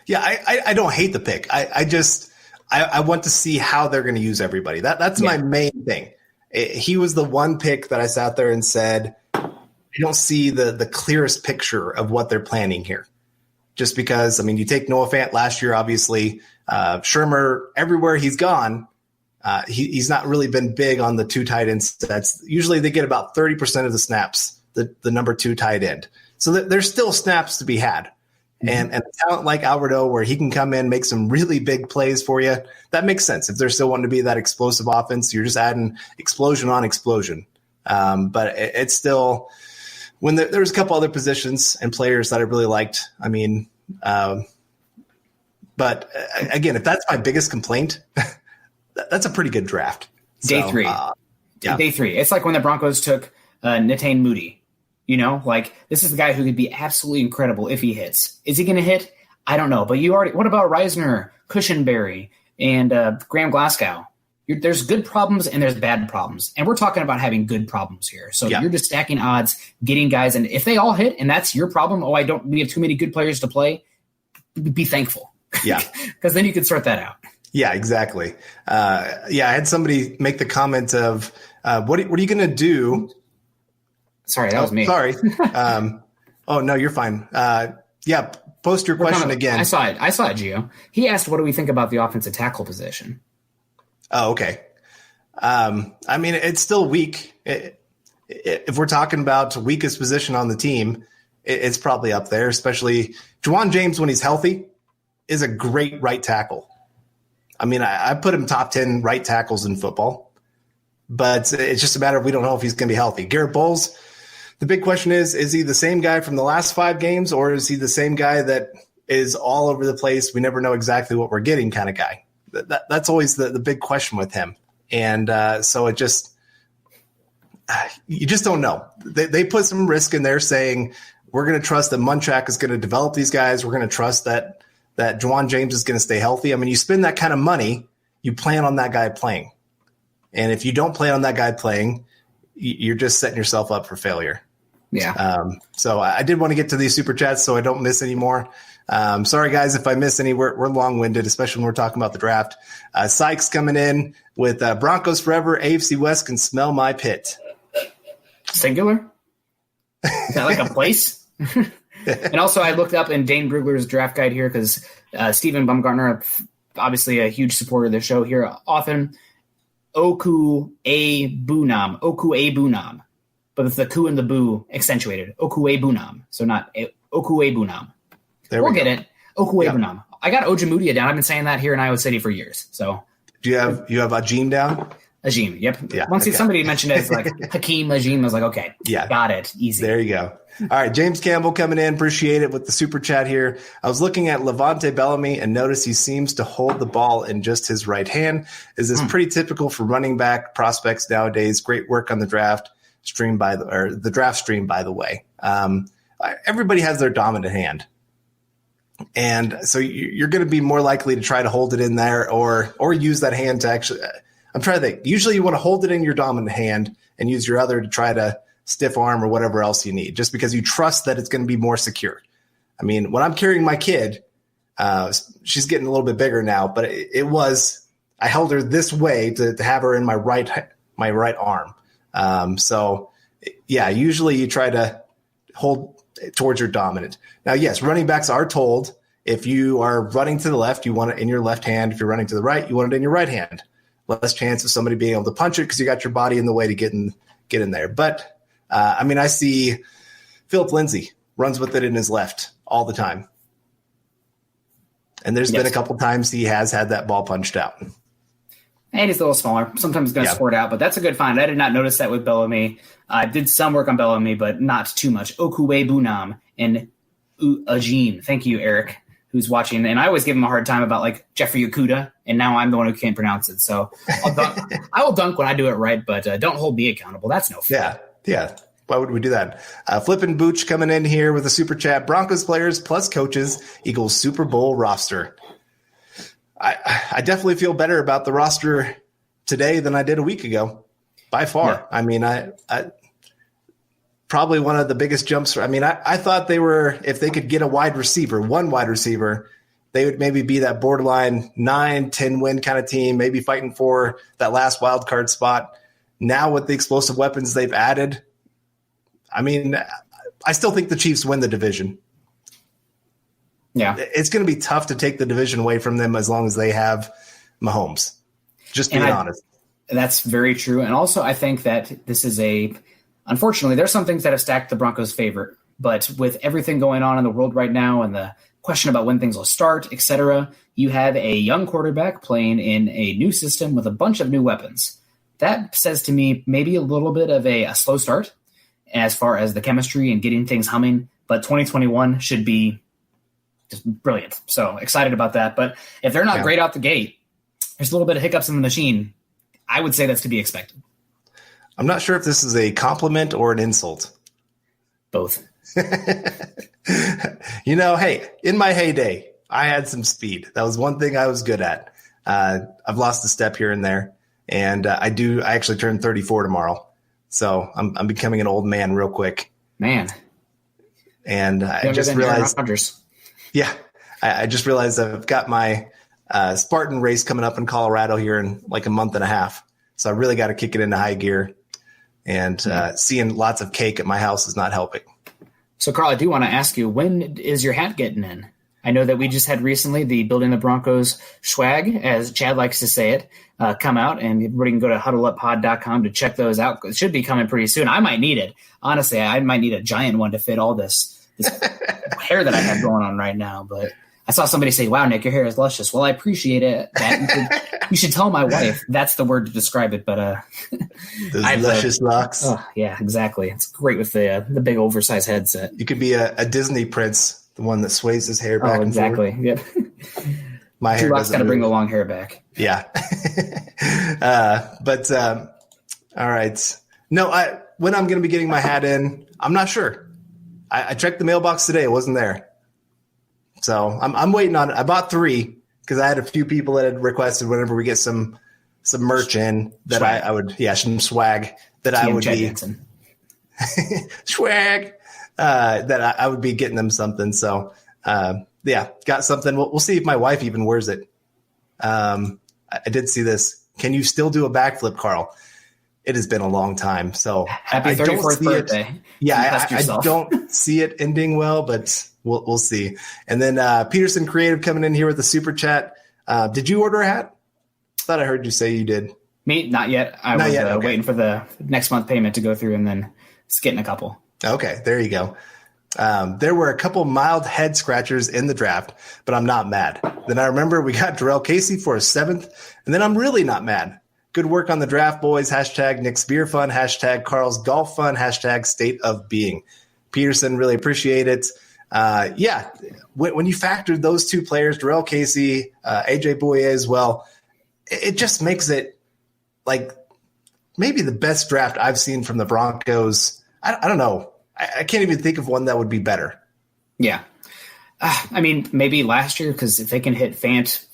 Yeah, I don't hate the pick. I want to see how they're going to use everybody. That's my main thing. He was the one pick that I sat there and said, I don't see the clearest picture of what they're planning here. Just because, you take Noah Fant last year, obviously. Shermer, everywhere he's gone, he's not really been big on the 2 tight end sets. Usually they get about 30% of the snaps, the number 2 tight end. So there's still snaps to be had. And a talent like Alberto, where he can come in, make some really big plays for you, that makes sense. If they're still wanting to be that explosive offense, you're just adding explosion on explosion. But it's still, when there's a couple other positions and players that I really liked. But again, if that's my biggest complaint, that's a pretty good draft. Day 3. Day 3. It's like when the Broncos took Netane Moody. This is the guy who could be absolutely incredible if he hits. Is he going to hit? I don't know. But what about Reisner, Cushenberry, and Graham Glasgow? There's good problems and there's bad problems. And we're talking about having good problems here. So you're just stacking odds, getting guys. And if they all hit and that's your problem, we have too many good players to play, be thankful. Yeah. Because then you can sort that out. Yeah, exactly. I had somebody make the comment of, what are you going to do? Sorry, that was me. Sorry. Oh, no, you're fine. Post your question again. I saw it, Gio. He asked, what do we think about the offensive tackle position? Oh, okay. It's still weak. If we're talking about weakest position on the team, it's probably up there, especially Juwan James when he's healthy is a great right tackle. I put him top 10 right tackles in football, but it's just a matter of we don't know if he's going to be healthy. Garrett Bowles, the big question is he the same guy from the last 5 games, or is he the same guy that is all over the place? We never know exactly what we're getting kind of guy. That's always the big question with him. And so it just – you just don't know. They put some risk in there saying we're going to trust that Munchak is going to develop these guys. We're going to trust that Juwan James is going to stay healthy. You spend that kind of money, you plan on that guy playing. And if you don't plan on that guy playing, you're just setting yourself up for failure. Yeah. So I did want to get to these super chats so I don't miss any more. Sorry, guys, if I miss any. We're long-winded, especially when we're talking about the draft. Sykes coming in with Broncos forever. AFC West can smell my pit. Singular? Is that like a place? And also, I looked up in Dane Brugler's draft guide here because Stephen Baumgartner, obviously a huge supporter of the show here, often Okwuegbunam, but it's the ku and the boo accentuated. Okwuegbunam, so not Okwuegbunam. We'll get it. Okwuegbunam. I got Ojemudia down. I've been saying that here in Iowa City for years. So do you have Ajim down? Ajim. Yep. Yeah, Once okay. somebody mentioned it, it's like Hakeem Ajim. I was like, okay, Yeah. got it. Easy. There you go. All right, James Campbell coming in. Appreciate it with the super chat here. I was looking at Levante Bellamy and noticed he seems to hold the ball in just his right hand. Is this pretty typical for running back prospects nowadays? Great work on the draft stream by the way. Everybody has their dominant hand. And so you're going to be more likely to try to hold it in there or use that hand to actually – I'm trying to think. Usually you want to hold it in your dominant hand and use your other to try to stiff arm or whatever else you need, just because you trust that it's going to be more secure. I mean, when I'm carrying my kid, she's getting a little bit bigger now, but it was – I held her this way to have her in my right arm. So, yeah, usually you try to hold towards your dominant. Now, yes, running backs are told if you are running to the left, you want it in your left hand. If you're running to the right, you want it in your right hand. Less chance of somebody being able to punch it because you got your body in the way to get in there. But, I see Philip Lindsay runs with it in his left all the time. And there's been a couple times he has had that ball punched out. And he's a little smaller. Sometimes he's going to squirt out, but that's a good find. I did not notice that with Bellamy. I did some work on Bellamy, but not too much. Okuwe Bunam and Ajim. Thank you, Eric, who's watching. And I always give him a hard time about like Jeffrey Okuda, and now I'm the one who can't pronounce it. So I will dunk when I do it right, but don't hold me accountable. That's no fair. Yeah. Why would we do that? Flippin' Booch coming in here with a super chat. Broncos players plus coaches equals Super Bowl roster. I definitely feel better about the roster today than I did a week ago, by far. Yeah. I mean, I probably one of the biggest jumps. I mean, I thought they were, if they could get one wide receiver, they would maybe be that borderline 9-10 win kind of team, maybe fighting for that last wild card spot. Now with the explosive weapons they've added, I mean, I still think the Chiefs win the division. Yeah. It's going to be tough to take the division away from them as long as they have Mahomes. Just being honest. That's very true. And also, I think that this is unfortunately, there's some things that have stacked the Broncos' favor. But with everything going on in the world right now and the question about when things will start, et cetera, you have a young quarterback playing in a new system with a bunch of new weapons. That says to me maybe a little bit of a slow start as far as the chemistry and getting things humming. But 2021 should be just brilliant. So excited about that. But if they're not great out the gate, there's a little bit of hiccups in the machine. I would say that's to be expected. I'm not sure if this is a compliment or an insult. Both. Hey, in my heyday, I had some speed. That was one thing I was good at. I've lost a step here and there. And I actually turn 34 tomorrow. So I'm becoming an old man real quick. Man. And I just realized. Yeah, I just realized I've got my Spartan race coming up in Colorado here in like a month and a half. So I really got to kick it into high gear. And seeing lots of cake at my house is not helping. So, Carl, I do want to ask you, when is your hat getting in? I know that we just had recently the Building the Broncos swag, as Chad likes to say it, come out, and everybody can go to huddleuppod.com to check those out. It should be coming pretty soon. I might need it. Honestly, I might need a giant one to fit all this hair that I have going on right now. But I saw somebody say, wow, Nick, your hair is luscious. Well, I appreciate it. You should tell my wife. That's the word to describe it. But those luscious locks. Oh, yeah, exactly. It's great with the big oversized headset. You could be a Disney prince. The one that sways his hair back and forth. Yep. My hair Rock's got to bring the long hair back. Yeah. All right. No, when I'm going to be getting my hat in, I'm not sure. I checked the mailbox today. It wasn't there. So I'm waiting on it. I bought 3 because I had a few people that had requested whenever we get some merch in that I would, some swag that I would be. Swag. That I would be getting them something. So, got something. We'll see if my wife even wears it. I did see this. Can you still do a backflip, Carl? It has been a long time. So happy 34th birthday. I don't see it ending well, but we'll see. And then Peterson Creative coming in here with a super chat. Did you order a hat? Thought I heard you say you did. Me? Not yet. I was waiting for the next month payment to go through and then getting a couple. Okay, there you go. There were a couple mild head scratchers in the draft, but I'm not mad. Then I remember we got Darrell Casey for a 7th, and then I'm really not mad. Good work on the draft, boys. Hashtag Nick's Beer Fun. Hashtag Carl's Golf Fun. Hashtag State of Being. Peterson, really appreciate it. When you factor those two players, Darrell Casey, AJ Bouye as well, it just makes it like maybe the best draft I've seen from the Broncos. I don't know. I can't even think of one that would be better. Yeah. I mean, maybe last year, because if they can hit Fant,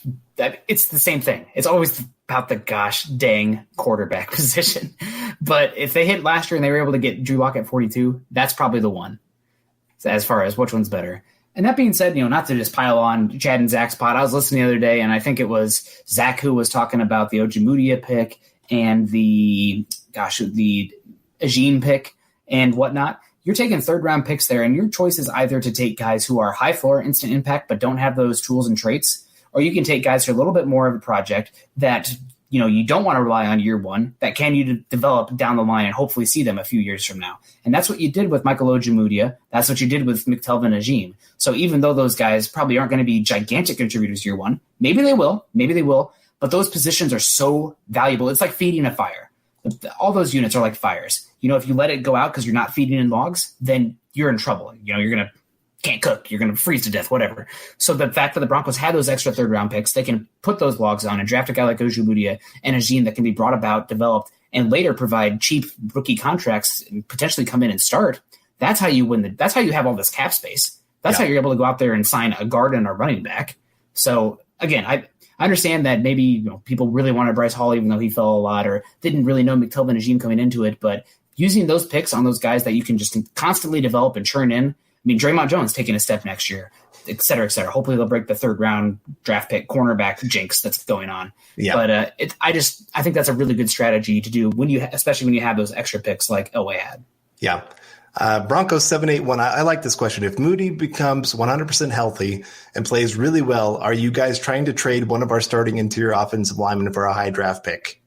it's the same thing. It's always about the gosh dang quarterback position. But if they hit last year and they were able to get Drew Lock at 42, that's probably the one as far as which one's better. And that being said, not to just pile on Chad and Zach's pod, I was listening the other day, and I think it was Zach who was talking about the Ojemudia pick and the Ajim pick and whatnot. You're taking third-round picks there, and your choice is either to take guys who are high floor, instant impact, but don't have those tools and traits, or you can take guys who are a little bit more of a project that you don't want to rely on year one, that can you develop down the line and hopefully see them a few years from now. And that's what you did with Michael Ojemudia. That's what you did with McTelvin Ajim. So even though those guys probably aren't going to be gigantic contributors year one, maybe they will, but those positions are so valuable. It's like feeding a fire. All those units are like fires. If you let it go out because you're not feeding in logs, then you're in trouble. You're can't cook. You're going to freeze to death, whatever. So the fact that the Broncos had those extra third-round picks, they can put those logs on and draft a guy like Ojemudia and Ajim that can be brought about, developed, and later provide cheap rookie contracts and potentially come in and start. That's how you win. That's how you have all this cap space. That's how you're able to go out there and sign a guard and a running back. So again, I understand that maybe people really wanted Bryce Hall, even though he fell a lot, or didn't really know McTelvin Ajim coming into it. But using those picks on those guys that you can just constantly develop and churn in. I mean, Draymond Jones taking a step next year, et cetera, et cetera. Hopefully they'll break the third-round draft pick cornerback jinx that's going on. Yeah. But I think that's a really good strategy to do especially when you have those extra picks like Elway had. Yeah. Broncos 781. I like this question. If Moody becomes 100% healthy and plays really well, are you guys trying to trade one of our starting interior offensive linemen for a high draft pick?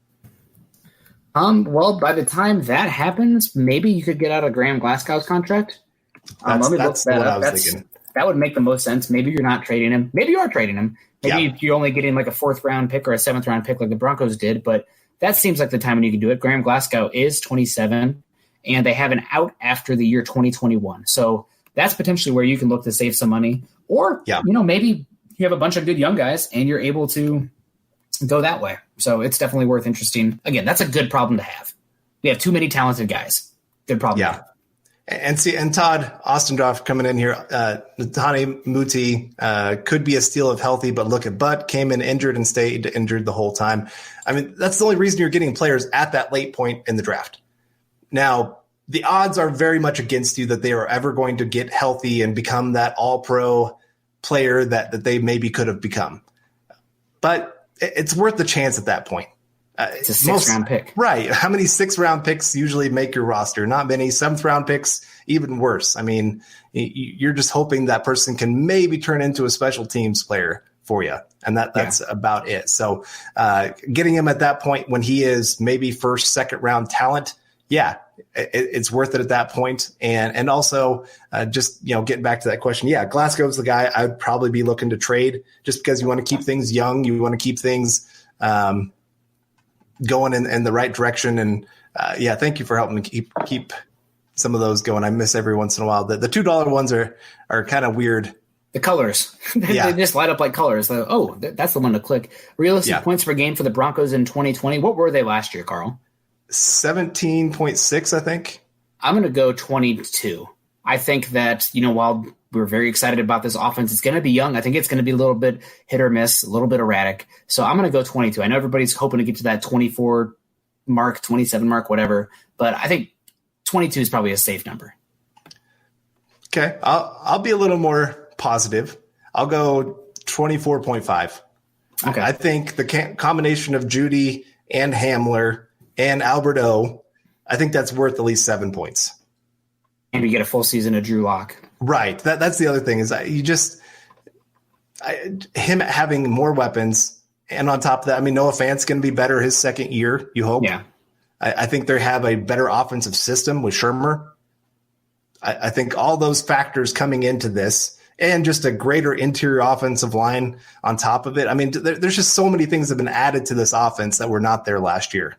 Well, by the time that happens, maybe you could get out of Graham Glasgow's contract. That's what I was thinking. That would make the most sense. Maybe you're not trading him. Maybe you are trading him. Maybe you're only getting like a 4th-round pick or a 7th-round pick like the Broncos did, but that seems like the time when you can do it. Graham Glasgow is 27, and they have an out after the year 2021. So that's potentially where you can look to save some money. Or, maybe you have a bunch of good young guys, and you're able to go that way. So it's definitely worth interesting. Again, that's a good problem to have. We have too many talented guys. Good problem to have. And Todd Ostendorf coming in here. Netane Muti could be a steal if healthy, but look at Butt, came in injured and stayed injured the whole time. I mean, that's the only reason you're getting players at that late point in the draft. Now, the odds are very much against you that they are ever going to get healthy and become that all-pro player that they maybe could have become. But it's worth the chance at that point. It's a 6th-round pick. Right. How many 6th-round picks usually make your roster? Not many. 7th-round picks, even worse. I mean, you're just hoping that person can maybe turn into a special teams player for you, and that's about it. So getting him at that point when he is maybe 1st, 2nd-round talent, it's worth it at that point. And also just, getting back to that question, Glasgow's the guy I'd probably be looking to trade just because you want to keep things young. You want to keep things going in the right direction. And thank you for helping me keep some of those going. I miss every once in a while. The $2 ones are kind of weird. The colors, they just light up like colors. That's the one to click. Realistic points per game for the Broncos in 2020. What were they last year, Carl? 17.6, I think. I'm going to go 22. I think that, while we're very excited about this offense, it's going to be young. I think it's going to be a little bit hit or miss, a little bit erratic. So I'm going to go 22. I know everybody's hoping to get to that 24 mark, 27 mark, whatever. But I think 22 is probably a safe number. Okay. I'll be a little more positive. I'll go 24.5. Okay. I think the combination of Judy and Hamler and Albert O, I think that's worth at least 7 points. And we get a full season of Drew Lock. Right. That's the other thing is him having more weapons. And on top of that, I mean, Noah Fant's going to be better his 2nd year, you hope. Yeah. I think they have a better offensive system with Shermer. I think all those factors coming into this, and just a greater interior offensive line on top of it. I mean, there's just so many things that have been added to this offense that were not there last year.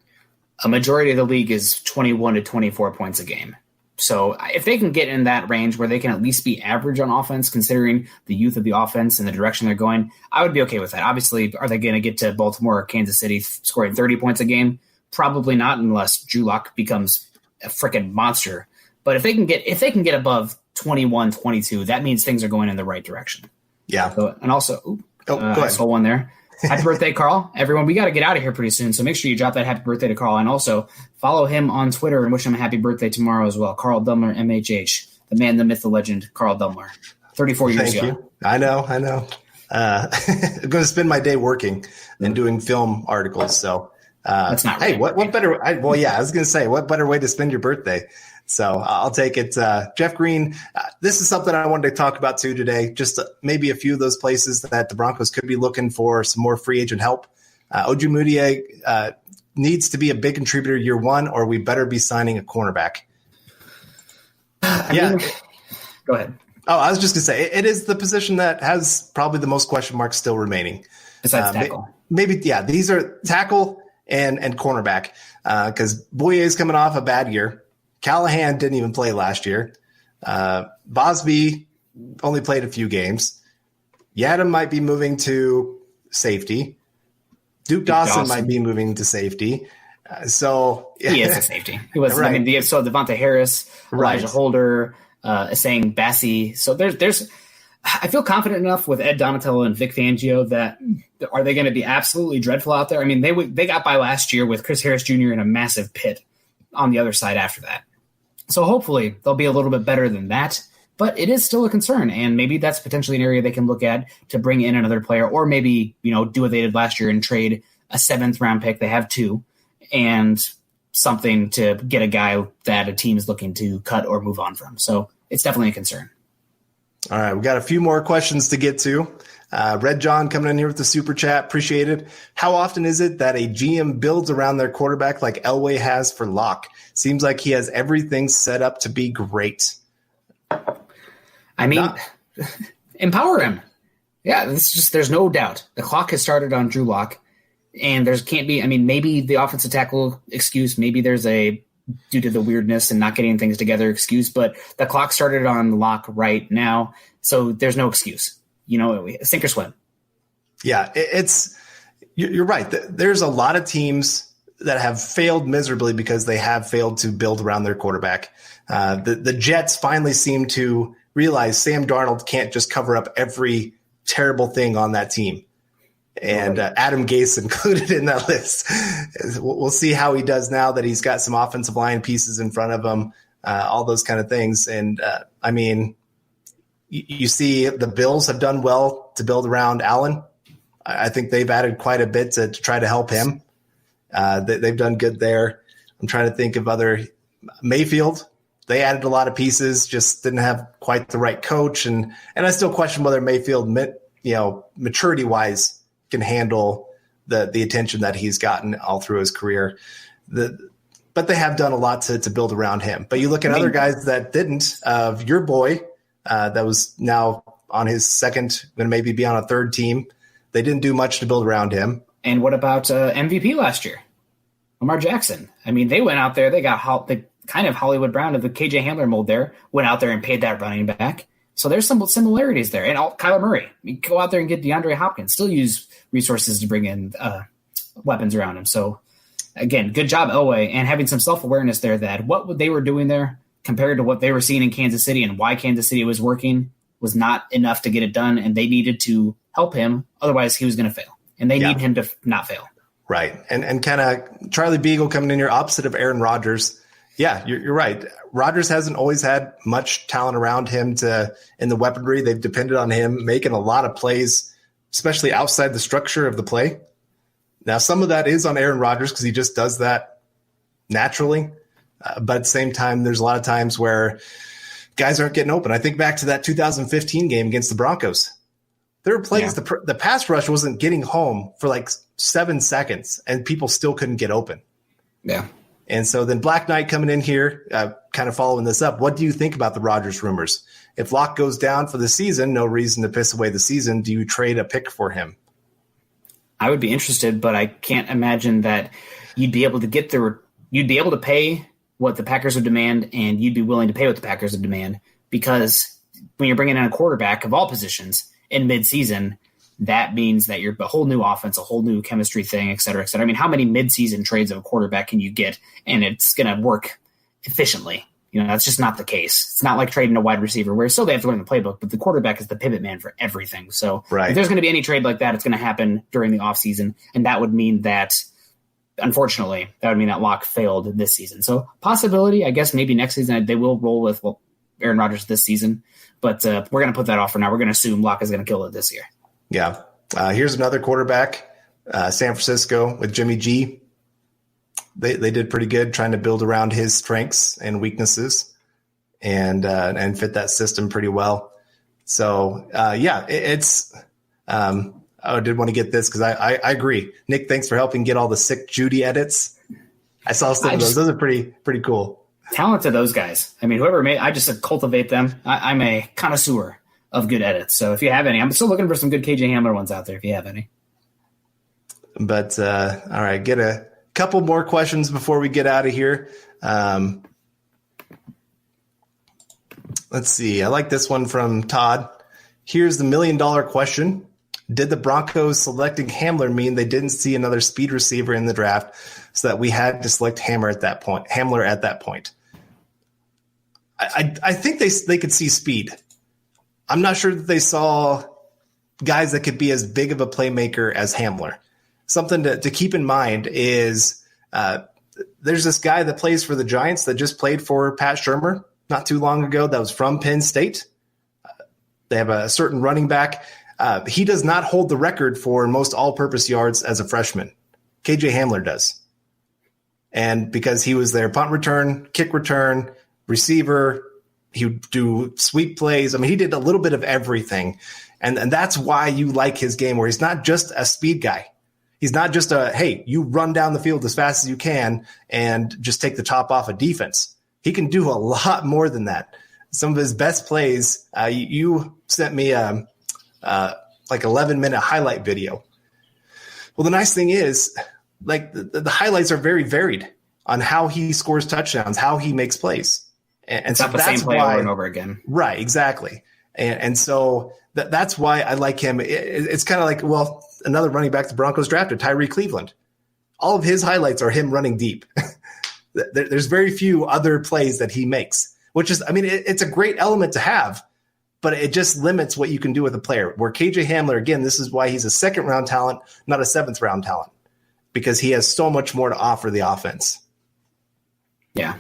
A majority of the league is 21 to 24 points a game. So if they can get in that range where they can at least be average on offense, considering the youth of the offense and the direction they're going, I would be okay with that. Obviously, are they going to get to Baltimore or Kansas City scoring 30 points a game? Probably not, unless Drew Lock becomes a freaking monster. But if they can get above 21, 22, that means things are going in the right direction. Yeah. So, and also, go ahead. I saw one there. Happy birthday, Carl. Everyone, we got to get out of here pretty soon, so make sure you drop that happy birthday to Carl. And also follow him on Twitter and wish him a happy birthday tomorrow as well. Carl Dumler, MHH, the man, the myth, the legend, Carl Dumler, 34 years ago. You. I know. I'm going to spend my day working and doing film articles. So that's not hey, right. what better? I was going to say, what better way to spend your birthday? So I'll take it. Jeff Green, this is something I wanted to talk about too today. Just maybe a few of those places that the Broncos could be looking for some more free agent help. Ojemudia needs to be a big contributor year one, or we better be signing a cornerback. Go ahead. Oh, I was just going to say, it is the position that has probably the most question marks still remaining. Besides tackle. Maybe, these are tackle and cornerback because Boyer's coming off a bad year. Callahan didn't even play last year. Bosby only played a few games. Yadam might be moving to safety. Duke Dawson might be moving to safety. He is a safety. He was. Right. I mean, so Devonta Harris, Elijah Right. Holder, saying Bassey. So there's. I feel confident enough with Ed Donatello and Vic Fangio that are they going to be absolutely dreadful out there? I mean, they got by last year with Chris Harris Jr. in a massive pit on the other side after that. So hopefully they'll be a little bit better than that, but it is still a concern. And maybe that's potentially an area they can look at to bring in another player, or maybe, do what they did last year and trade a 7th round pick. They have 2 and something to get a guy that a team is looking to cut or move on from. So it's definitely a concern. All right. We got a few more questions to get to. Red John coming in here with the super chat. Appreciate it. How often is it that a GM builds around their quarterback like Elway has for Locke? Seems like he has everything set up to be great. I mean, empower him. Yeah, there's no doubt. The clock has started on Drew Lock, and maybe the offensive tackle excuse, maybe there's due to the weirdness and not getting things together excuse, but the clock started on Lock right now, so there's no excuse. Sink or swim. Yeah, you're right. There's a lot of teams that have failed miserably because they have failed to build around their quarterback. The Jets finally seem to realize Sam Darnold can't just cover up every terrible thing on that team. And Adam Gase included in that list. We'll see how he does now that he's got some offensive line pieces in front of him, all those kind of things. And, you see the Bills have done well to build around Allen. I think they've added quite a bit to try to help him. They've done good there. I'm trying to think of other Mayfield. They added a lot of pieces, just didn't have quite the right coach. And I still question whether Mayfield, maturity-wise, can handle the attention that he's gotten all through his career. But they have done a lot to build around him. But you look at other guys that didn't. Your boy, that was now on his second, going to maybe be on a third team. They didn't do much to build around him. And what about MVP last year? Lamar Jackson. I mean, they went out there. They got the kind of Hollywood Brown of the KJ Hamler mold there, went out there and paid that running back. So there's some similarities there. And Kyler Murray. Go out there and get DeAndre Hopkins. Still use resources to bring in weapons around him. So, again, good job, Elway, and having some self-awareness there that what they were doing there compared to what they were seeing in Kansas City and why Kansas City was working was not enough to get it done, and they needed to help him. Otherwise, he was going to fail. And they need him to not fail. Right. And kind of Charlie Beagle coming in here opposite of Aaron Rodgers. Yeah, you're right. Rodgers hasn't always had much talent around him in the weaponry. They've depended on him making a lot of plays, especially outside the structure of the play. Now, some of that is on Aaron Rodgers because he just does that naturally. But at the same time, there's a lot of times where guys aren't getting open. I think back to that 2015 game against the Broncos. There were plays, the pass rush wasn't getting home for like 7 seconds, and people still couldn't get open. Yeah. And so then Black Knight coming in here, kind of following this up. What do you think about the Rodgers rumors? If Locke goes down for the season, no reason to piss away the season. Do you trade a pick for him? I would be interested, but I can't imagine that you'd be able to get you'd be able to pay what the Packers would demand, and you'd be willing to pay what the Packers would demand, because when you're bringing in a quarterback of all positions in midseason, that means that you're a whole new offense, a whole new chemistry thing, et cetera, et cetera. I mean, how many midseason trades of a quarterback can you get and it's going to work efficiently? That's just not the case. It's not like trading a wide receiver where still they have to learn the playbook, but the quarterback is the pivot man for everything. So if there's going to be any trade like that, it's going to happen during the offseason. And that would mean that, unfortunately, Locke failed this season. So possibility, I guess maybe next season they will roll with Aaron Rodgers this season. But we're going to put that off for now. We're going to assume Locke is going to kill it this year. Yeah. Here's another quarterback, San Francisco with Jimmy G. They did pretty good trying to build around his strengths and weaknesses and fit that system pretty well. So, it's I did want to get this because I agree. Nick, thanks for helping get all the sick Judy edits. I saw some of those. Those are pretty cool. Talent to those guys. I mean, whoever made, I just cultivate them. I'm a connoisseur of good edits. So if you have any, I'm still looking for some good KJ Hamler ones out there if you have any. But, all right, get a couple more questions before we get out of here. Let's see. I like this one from Todd. Here's the $1 million question. Did the Broncos selecting Hamler mean they didn't see another speed receiver in the draft so that we had to select Hamler at that point? I think they could see speed. I'm not sure that they saw guys that could be as big of a playmaker as Hamler. Something to keep in mind is there's this guy that plays for the Giants that just played for Pat Shurmur not too long ago that was from Penn State. They have a certain running back. He does not hold the record for most all-purpose yards as a freshman. KJ Hamler does. And because he was their punt return, kick return, receiver, he would do sweep plays. I mean, he did a little bit of everything. And that's why you like his game, where he's not just a speed guy. He's not just hey, you run down the field as fast as you can and just take the top off a defense. He can do a lot more than that. Some of his best plays, you sent me like 11-minute highlight video. Well, the nice thing is, like the highlights are very varied on how he scores touchdowns, how he makes plays. And so not the same play over and over again. Right, exactly. And so that's why I like him. It's kind of like, well, another running back the Broncos drafted, Tyree Cleveland. All of his highlights are him running deep. There's very few other plays that he makes, which is, I mean, it's a great element to have, but it just limits what you can do with a player. Where KJ Hamler, again, this is why he's a second-round talent, not a seventh-round talent, because he has so much more to offer the offense. Yeah.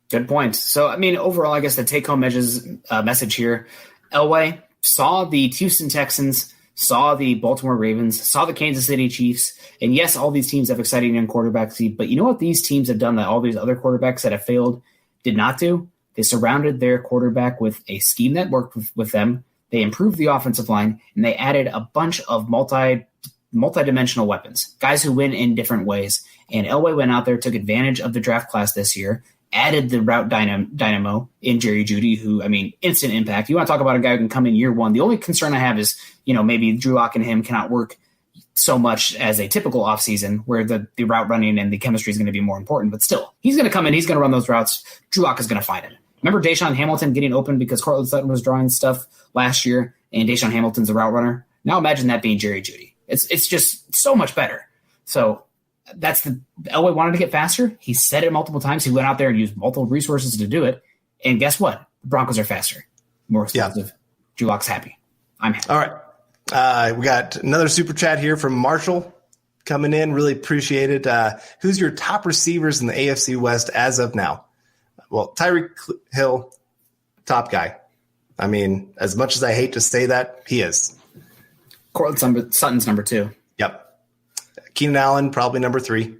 Good point. So, I mean, overall, I guess the take-home message here, Elway saw the Houston Texans, saw the Baltimore Ravens, saw the Kansas City Chiefs, and yes, all these teams have exciting young quarterbacks, but you know what these teams have done that all these other quarterbacks that have failed did not do? They surrounded their quarterback with a scheme that worked with them. They improved the offensive line, and they added a bunch of multi-dimensional weapons, guys who win in different ways. And Elway went out there, took advantage of the draft class this year, added the route dynamo in Jerry Jeudy, who, I mean, instant impact. You want to talk about a guy who can come in year one. The only concern I have is, maybe Drew Lock and him cannot work so much as a typical offseason where the route running and the chemistry is going to be more important. But still, he's going to come in. He's going to run those routes. Drew Lock is going to find him. Remember Deshaun Hamilton getting open because Cortland Sutton was drawing stuff last year, and Deshaun Hamilton's a route runner? Now imagine that being Jerry Jeudy. It's just so much better. So that's Elway wanted to get faster. He said it multiple times. He went out there and used multiple resources to do it. And guess what? The Broncos are faster, more explosive. Yeah. Drew Lock's happy. I'm happy. All right. We got another super chat here from Marshall coming in. Really appreciate it. Who's your top receivers in the AFC West as of now? Well, Tyreek Hill, top guy. I mean, as much as I hate to say that, he is. Cortland Sutton's number 2. Yep. Keenan Allen, probably number 3.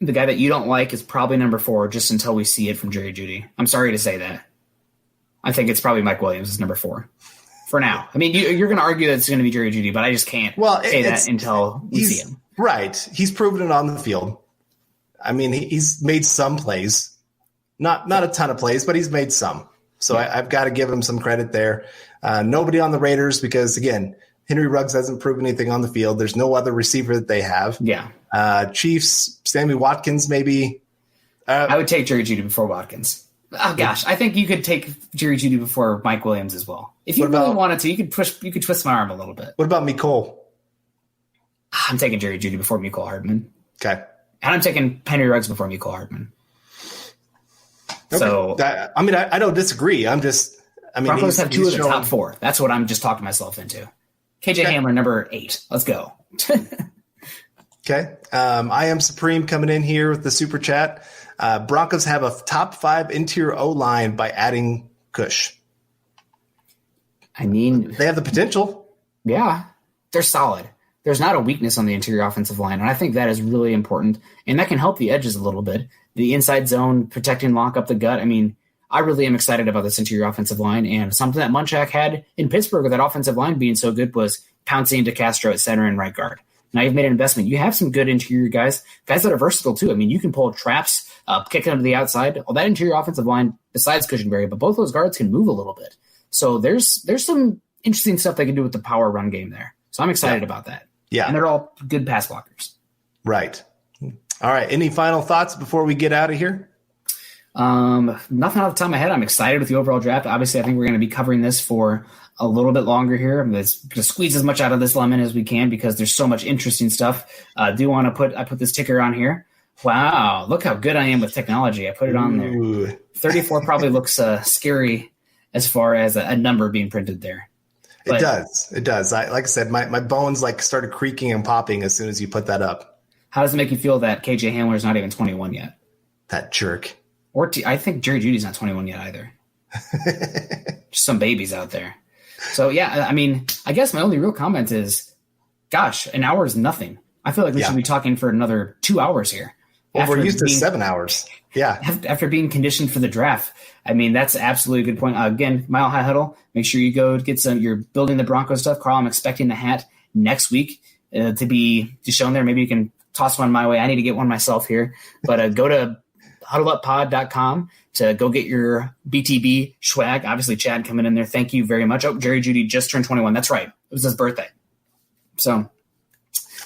The guy that you don't like is probably number 4, just until we see it from Jerry Jeudy. I'm sorry to say that. I think it's probably Mike Williams is number 4 for now. I mean, you're going to argue that it's going to be Jerry Jeudy, but I just can't say that until we see him. Right. He's proven it on the field. I mean, he's made some plays, not a ton of plays, but he's made some. So I've got to give him some credit there. Nobody on the Raiders because, again, Henry Ruggs hasn't proven anything on the field. There's no other receiver that they have. Yeah. Chiefs, Sammy Watkins, maybe. I would take Jerry Jeudy before Watkins. Oh gosh, I think you could take Jerry Jeudy before Mike Williams as well. If you really wanted to, you could twist my arm a little bit. What about Mecole? I'm taking Jerry Jeudy before Mecole Hardman. Okay. And I'm taking Henry Ruggs before Mecole Hardman. Okay. So I don't disagree. Broncos have two of the top four. That's what I'm just talking myself into. KJ Hamler, number 8. Let's go. Okay. I am Supreme coming in here with the super chat. Broncos have a top 5 interior O-line by adding Cush. I mean, they have the potential. Yeah, they're solid. There's not a weakness on the interior offensive line, and I think that is really important, and that can help the edges a little bit. The inside zone, protecting, lock up the gut. I mean, I really am excited about this interior offensive line, and something that Munchak had in Pittsburgh with that offensive line being so good was pouncing into Castro at center and right guard. Now you've made an investment. You have some good interior guys that are versatile too. I mean, you can pull traps, kick them to the outside. All that interior offensive line, besides Cushenberry, but both those guards can move a little bit. So there's some interesting stuff they can do with the power run game there. So I'm excited about that. Yeah. And they're all good pass blockers. Right. All right. Any final thoughts before we get out of here? Nothing off the top of my head. I'm excited with the overall draft. Obviously, I think we're going to be covering this for a little bit longer here. I'm going to squeeze as much out of this lemon as we can because there's so much interesting stuff. I put this ticker on here. Wow. Look how good I am with technology. I put it on there. 34 probably looks scary as far as a number being printed there. But it does. Like I said, my bones started creaking and popping as soon as you put that up. How does it make you feel that KJ Hamler is not even 21 yet? That jerk. I think Jerry Judy's not 21 yet either. Just some babies out there. So, yeah, I mean, I guess my only real comment is, gosh, an hour is nothing. I feel like we should be talking for another 2 hours here. Well, we're used to 7 hours. Yeah. After being conditioned for the draft. I mean, that's absolutely a good point. Again, Mile High Huddle, make sure you go get you're building the Broncos stuff. Carl, I'm expecting the hat next week to be shown there. Maybe you can toss one my way. I need to get one myself here. But go to huddleuppod.com to go get your BTB swag. Obviously, Chad coming in there. Thank you very much. Oh, Jerry Jeudy just turned 21. That's right. It was his birthday. So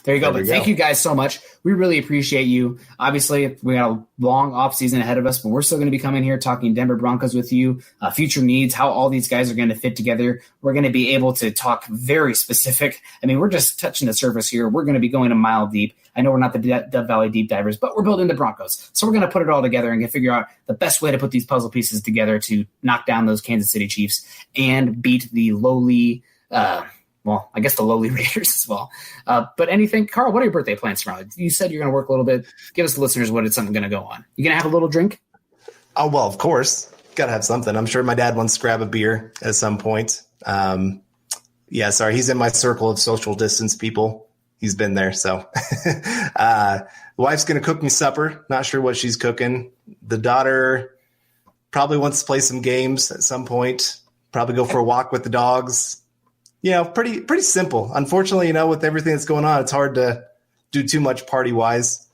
there you go. But thank you guys so much. We really appreciate you. Obviously, we got a long off season ahead of us, but we're still going to be coming here talking Denver Broncos with you, future needs, how all these guys are going to fit together. We're going to be able to talk very specific. I mean, we're just touching the surface here. We're going to be going a mile deep. I know we're not the Dove Valley deep divers, but we're building the Broncos. So we're going to put it all together and figure out the best way to put these puzzle pieces together to knock down those Kansas City Chiefs and beat the lowly I guess the lowly Raiders as well. But anything, Carl, what are your birthday plans tomorrow? You said you're going to work a little bit. Give us the listeners what it's something going to go on. You going to have a little drink? Oh, well, of course. Got to have something. I'm sure my dad wants to grab a beer at some point. He's in my circle of social distance people. He's been there. So the wife's going to cook me supper. Not sure what she's cooking. The daughter probably wants to play some games at some point. Probably go for a walk with the dogs. Pretty simple. Unfortunately, with everything that's going on, it's hard to do too much party wise.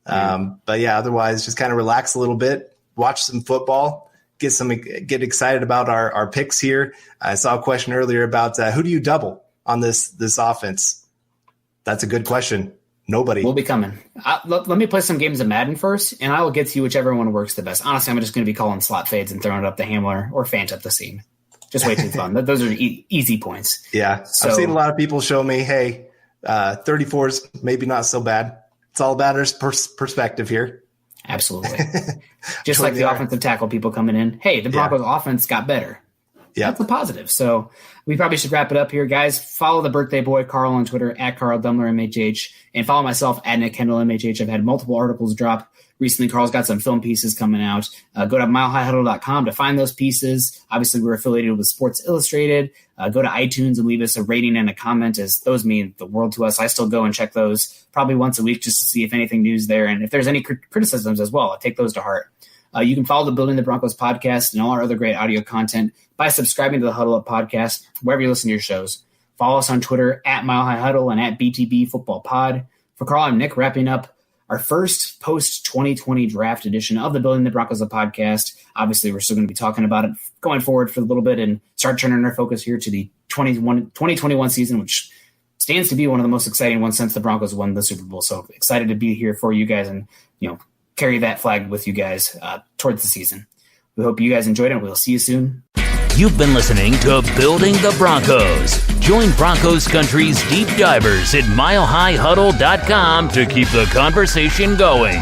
But yeah, otherwise just kind of relax a little bit, watch some football, get excited about our picks here. I saw a question earlier about who do you double on this offense? That's a good question. Nobody. We'll be coming. Let me play some games of Madden first, and I will get to you whichever one works the best. Honestly, I'm just going to be calling slot fades and throwing it up the Hamler or Fant up the seam. Just way too fun. Those are easy points. Yeah. So, I've seen a lot of people show me, hey, 34 is maybe not so bad. It's all about our perspective here. Absolutely. Just like the offensive tackle people coming in. Hey, the Broncos offense got better. Yeah. That's a positive. So we probably should wrap it up here, guys. Follow the birthday boy, Carl, on Twitter, at Carl Dumler, MHH, and follow myself, at Nick Kendell, MHH. I've had multiple articles drop recently. Carl's got some film pieces coming out. Go to milehighhuddle.com to find those pieces. Obviously, we're affiliated with Sports Illustrated. Go to iTunes and leave us a rating and a comment, as those mean the world to us. I still go and check those probably once a week just to see if anything new's there. And if there's any criticisms as well, I take those to heart. You can follow the Building the Broncos podcast and all our other great audio content by subscribing to the Huddle Up podcast, wherever you listen to your shows. Follow us on Twitter, at Mile High Huddle and at BTB Football Pod. For Carl, I'm Nick, wrapping up our first post-2020 draft edition of the Building the Broncos podcast. Obviously, we're still going to be talking about it going forward for a little bit and start turning our focus here to the 2021 season, which stands to be one of the most exciting ones since the Broncos won the Super Bowl. So excited to be here for you guys and, carry that flag with you guys towards the season. We hope you guys enjoyed it. We'll see you soon. You've been listening to Building the Broncos. Join Broncos Country's deep divers at milehighhuddle.com to keep the conversation going.